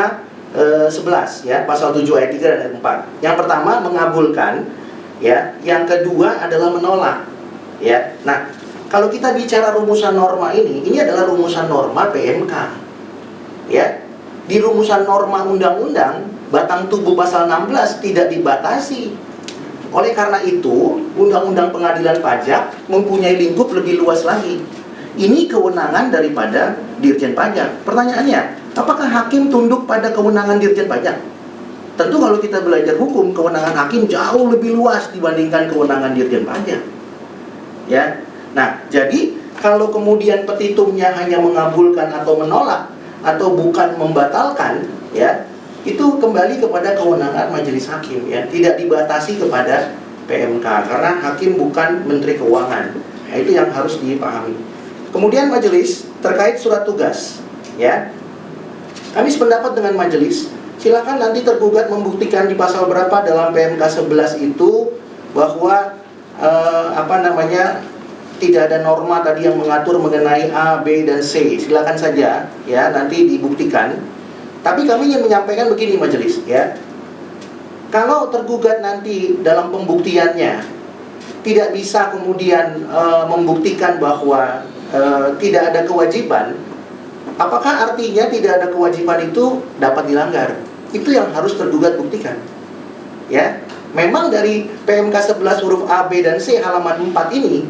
11 ya, pasal 7 ayat 3 dan ayat 4. Yang pertama mengabulkan, ya. Yang kedua adalah menolak, ya. Nah, kalau kita bicara rumusan norma ini adalah rumusan norma PMK. Ya. Di rumusan norma undang-undang, batang tubuh pasal 16 tidak dibatasi. Oleh karena itu, Undang-Undang Pengadilan Pajak mempunyai lingkup lebih luas lagi. Ini kewenangan daripada Dirjen Pajak. Pertanyaannya, apakah hakim tunduk pada kewenangan Dirjen Pajak? Tentu kalau kita belajar hukum, kewenangan hakim jauh lebih luas dibandingkan kewenangan Dirjen Pajak. Ya. Nah, jadi kalau kemudian petitumnya hanya mengabulkan atau menolak atau bukan membatalkan, ya, itu kembali kepada kewenangan majelis hakim, ya, tidak dibatasi kepada PMK karena hakim bukan Menteri Keuangan. Nah, itu yang harus dipahami. Kemudian majelis terkait surat tugas, ya. Kami sependapat dengan majelis, silakan nanti tergugat membuktikan di pasal berapa dalam PMK 11 itu bahwa tidak ada norma tadi yang mengatur mengenai A, B, dan C. Silakan saja, ya, nanti dibuktikan. Tapi kami ingin menyampaikan begini majelis, ya. Kalau tergugat nanti dalam pembuktiannya tidak bisa kemudian membuktikan bahwa tidak ada kewajiban, apakah artinya tidak ada kewajiban itu dapat dilanggar? Itu yang harus tergugat buktikan. Ya, memang dari PMK 11 huruf A, B, dan C halaman 4 ini,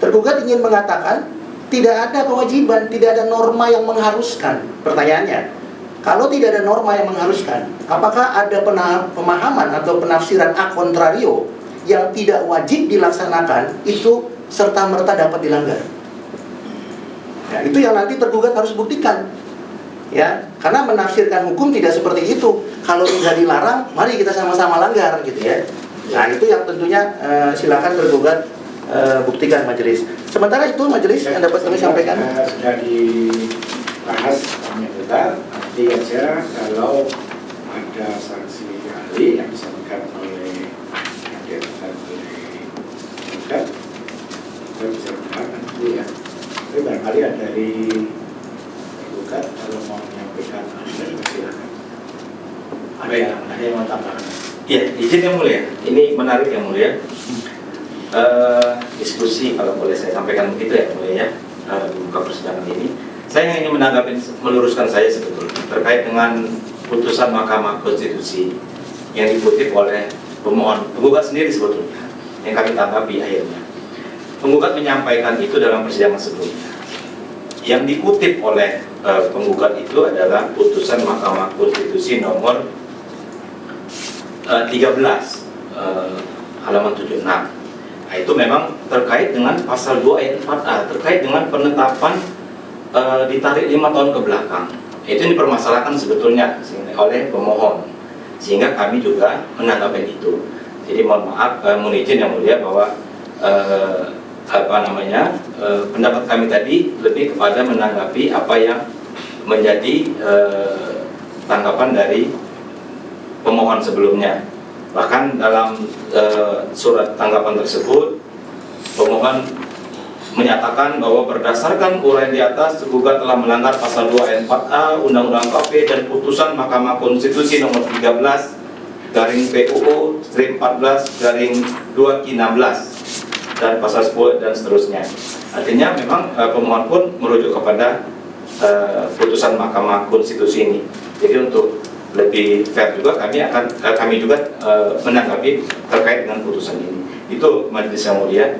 tergugat ingin mengatakan tidak ada kewajiban, tidak ada norma yang mengharuskan. Pertanyaannya, kalau tidak ada norma yang mengharuskan, apakah ada pemahaman atau penafsiran a contrario yang tidak wajib dilaksanakan itu serta-merta dapat dilanggar? Ya, itu yang nanti tergugat harus buktikan. Ya, karena menafsirkan hukum tidak seperti itu. Kalau tidak dilarang, mari kita sama-sama langgar, gitu ya. Nah, itu yang tentunya silakan tergugat buktikan majelis. Sementara itu majelis yang dapat kami sampaikan sudah dibahas kami putar. Nanti aja kalau ada saksi ahli yang disampaikan oleh tergugat, kita bisa mendengar nanti ya. Tapi barangkali ada dari tergugat kalau mau menyampaikan, silakan. Ada yang mau tambahkan? Ya, izin yang mulia. Ini menarik yang mulia. Diskusi kalau boleh saya sampaikan begitu ya mulia ya, di muka persidangan ini. Saya ingin menanggapi, meluruskan saya sebetulnya terkait dengan putusan Mahkamah Konstitusi yang dikutip oleh pemohon, penggugat sendiri sebetulnya, yang kami tanggapi akhirnya. Penggugat menyampaikan itu dalam persidangan sebelumnya. Yang dikutip oleh penggugat itu adalah putusan Mahkamah Konstitusi nomor 13 halaman 76. Nah, itu memang terkait dengan pasal 2 ayat 4A, terkait dengan penetapan ditarik 5 tahun ke belakang. Itu dipermasalahkan sebetulnya oleh pemohon, sehingga kami juga menanggapi itu. Jadi mohon maaf, mohon izin yang mulia bahwa pendapat kami tadi lebih kepada menanggapi apa yang menjadi tanggapan dari pemohon sebelumnya. Bahkan dalam surat tanggapan tersebut, pemohon menyatakan bahwa berdasarkan uraian di atas, tergugat telah melanggar pasal 2 ayat 4A Undang-Undang KP dan putusan Mahkamah Konstitusi nomor 13 garing PUU strip 14 garing 2Q16 dan pasal 10 dan seterusnya. Artinya memang pemohon pun merujuk kepada putusan Mahkamah Konstitusi ini. Jadi untuk lebih fair juga kami juga menanggapi terkait dengan putusan ini. Itu majelis yang mulia.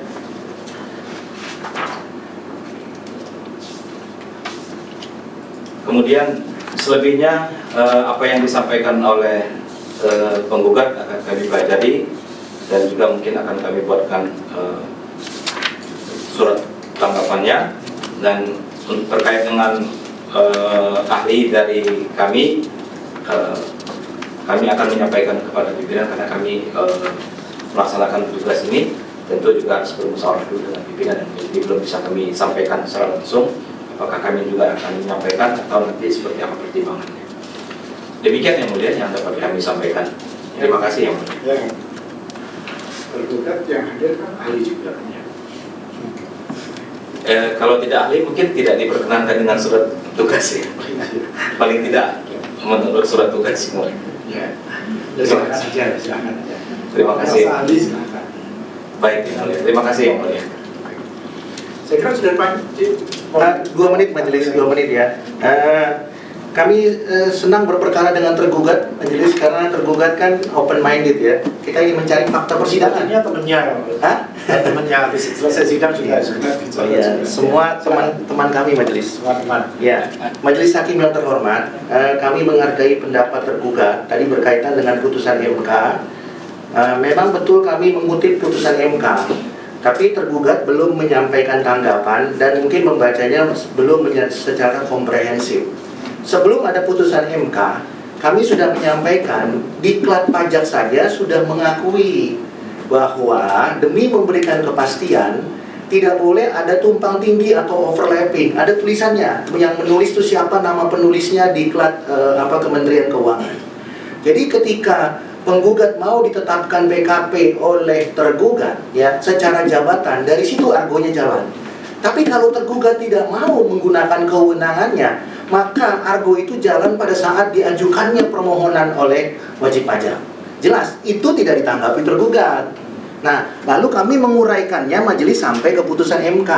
Kemudian selebihnya apa yang disampaikan oleh penggugat akan kami pelajari dan juga mungkin akan kami buatkan surat tanggapannya. Dan terkait dengan ahli dari kami akan menyampaikan kepada pimpinan karena kami melaksanakan tugas ini tentu juga harus bermusyawarah dulu dengan pimpinan, jadi belum bisa kami sampaikan secara langsung. Apakah kami juga akan menyampaikan atau nanti seperti apa pertimbangannya. Demikian yang mulia yang dapat kami sampaikan. Terima kasih yang mulia. Ya, tergugat yang hadir kan ahli juga kan ya. Kalau tidak ahli mungkin tidak diperkenankan dengan surat tugas ya. Paling tidak menurut surat tugas semua. Ya, silakan saja, silakan aja. Terima kasih. Ahli silakan. Baik yang mulia. Terima kasih yang mulia. Saya kira sudah panjang. 2 menit majelis, 2 menit ya. Kami senang berperkara dengan tergugat majelis karena tergugat kan open minded ya. Kita ingin mencari fakta persidangan. Temannya habis selesai sidang juga sudah bicara. Ya, semua teman-teman kami majelis. Teman-teman. Ya, majelis hakim yang terhormat, kami menghargai pendapat tergugat tadi berkaitan dengan putusan MK. Memang betul kami mengutip putusan MK. Tapi tergugat belum menyampaikan tanggapan dan mungkin membacanya belum secara komprehensif. Sebelum ada putusan MK, kami sudah menyampaikan diklat pajak saja sudah mengakui bahwa demi memberikan kepastian tidak boleh ada tumpang tindih atau overlapping. Ada tulisannya yang menulis itu siapa, nama penulisnya, diklat Kementerian Keuangan. Jadi ketika penggugat mau ditetapkan BKP oleh tergugat, ya, secara jabatan, dari situ argonya jalan. Tapi kalau tergugat tidak mau menggunakan kewenangannya, maka argo itu jalan pada saat diajukannya permohonan oleh wajib pajak. Jelas, itu tidak ditanggapi tergugat. Nah, lalu kami menguraikannya majelis sampai keputusan MK.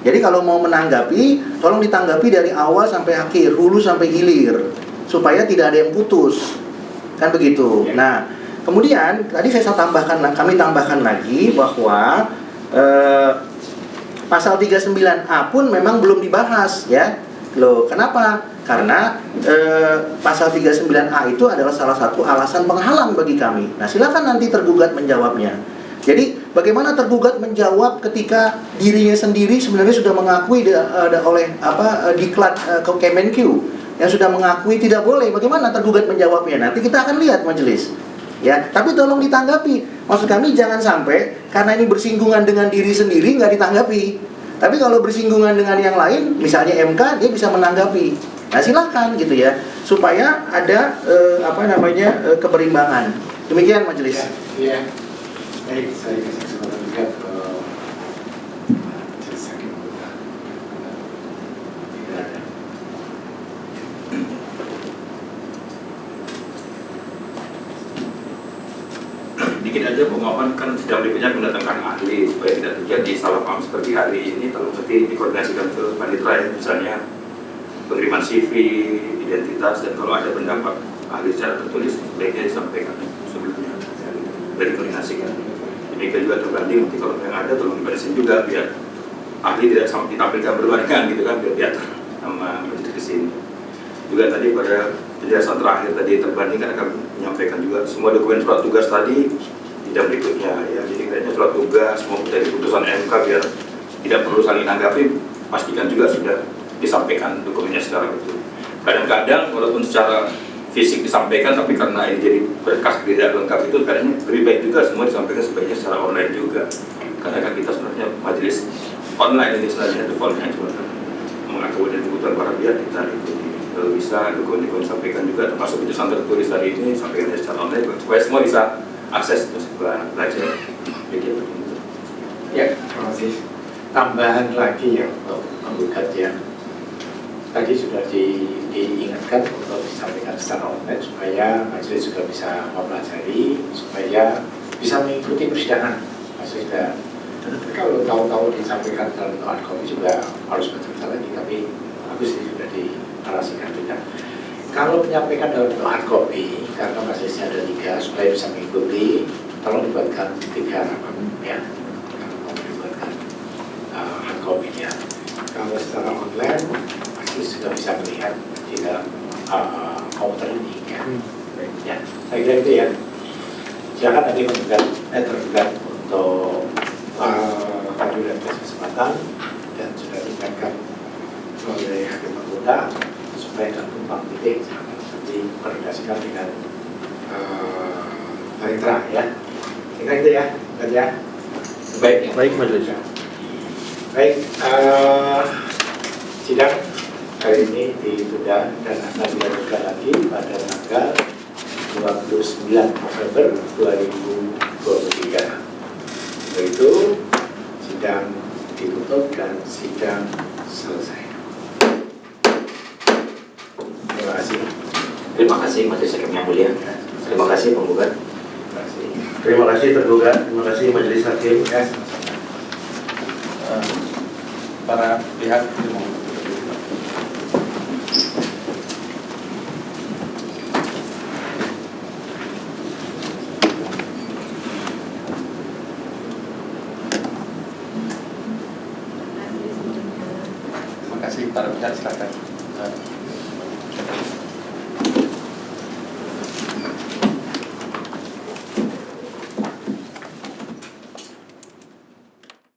Jadi kalau mau menanggapi, tolong ditanggapi dari awal sampai akhir, hulu sampai hilir, supaya tidak ada yang putus. Kan begitu. Nah, kemudian tadi kami tambahkan lagi bahwa pasal 39A pun memang belum dibahas, ya. Loh, kenapa? Karena pasal 39A itu adalah salah satu alasan penghalang bagi kami. Nah, silakan nanti tergugat menjawabnya. Jadi, bagaimana tergugat menjawab ketika dirinya sendiri sebenarnya sudah mengakui oleh diklat Kemenq yang sudah mengakui tidak boleh? Bagaimana tergugat menjawabnya? Nanti kita akan lihat majelis. Ya, tapi tolong ditanggapi. Maksud kami jangan sampai karena ini bersinggungan dengan diri sendiri nggak ditanggapi. Tapi kalau bersinggungan dengan yang lain, misalnya MK, dia bisa menanggapi. Nah, silakan gitu ya, supaya ada keberimbangan. Demikian majelis. Ya. Baik, saya kasih kesempatan juga ke Majelis Hakim Anggota. Tidak ada. Dikit aja pemohon kan sedang berikutnya mendatangkan ahli supaya tidak terjadi salah paham seperti hari ini. Tolong nanti dikoordinasikan ke panitera, misalnya pengiriman CV, identitas, dan kalau ada pendapat ahli secara tertulis sebaiknya disampaikan sebelumnya dan dikoordinasikan. Demikian juga terbanding, nanti kalau yang ada tolong dibarisin juga biar ahli tidak sampai ditampilkan berbarengan gitu kan, biar diatur sama majelis di sini. Juga tadi pada penjelasan terakhir tadi terbanding kan akan menyampaikan juga semua dokumen surat tugas tadi tidak berikutnya ya. Jadi kayaknya surat tugas mau dari putusan MK biar tidak perlu saling tanggapi, pastikan juga sudah disampaikan dokumennya secara betul. Kadang-kadang walaupun secara fisik disampaikan, tapi karena ini jadi berkas tidak lengkap itu kadang lebih baik juga semua disampaikan sebaiknya secara online juga. Karena kan kita sebenarnya majelis online ini sebenarnya defaultnya cuma mengakomodir kebutuhan para pihak kita ikuti. Kalau bisa dokumen disampaikan juga termasuk putusan tertulis tadi ini sampaikan secara online supaya semua bisa akses untuk belajar. Begitu. Ya, terima kasih. Tambahan lagi ya untuk penggugat ya. Tadi sudah diingatkan untuk disampaikan secara online supaya majelis juga bisa mempelajari, supaya bisa mengikuti persidangan. Maksudnya kalau tahu-tahu disampaikan dalam hard copy juga harus baca lagi, tapi bagus ini sudah dinarasikan juga. Kalau menyampaikan dalam hard copy, karena majelisnya ada 3, supaya bisa mengikuti, tolong dibuatkan 3 halaman ya. Kalau dibuatkan hard copy-nya. Kalau secara online, majelis juga bisa melihat di dalam komputer ini ya. Ya, saya kira itu ya. Silakan nanti tergugat untuk maju dan kesempatan dan sudah diingatkan oleh hakim anggota supaya tidak tumpang tindih nanti koordinasikan dengan panitera ya. Saya itu ya, ya. Baik majelis. Baik, sidang hari ini ditunda dan akan dilakukan lagi pada tanggal 29 November 2023. Setelah itu sidang ditutup dan sidang selesai. Terima kasih. Terima kasih Majelis Hakim yang mulia. Terima kasih penggugat. Terima kasih. Terima kasih tergugat. Terima kasih majelis hakim. Ya, sama-sama. Para pihak Terima kasih para pihak, silakan.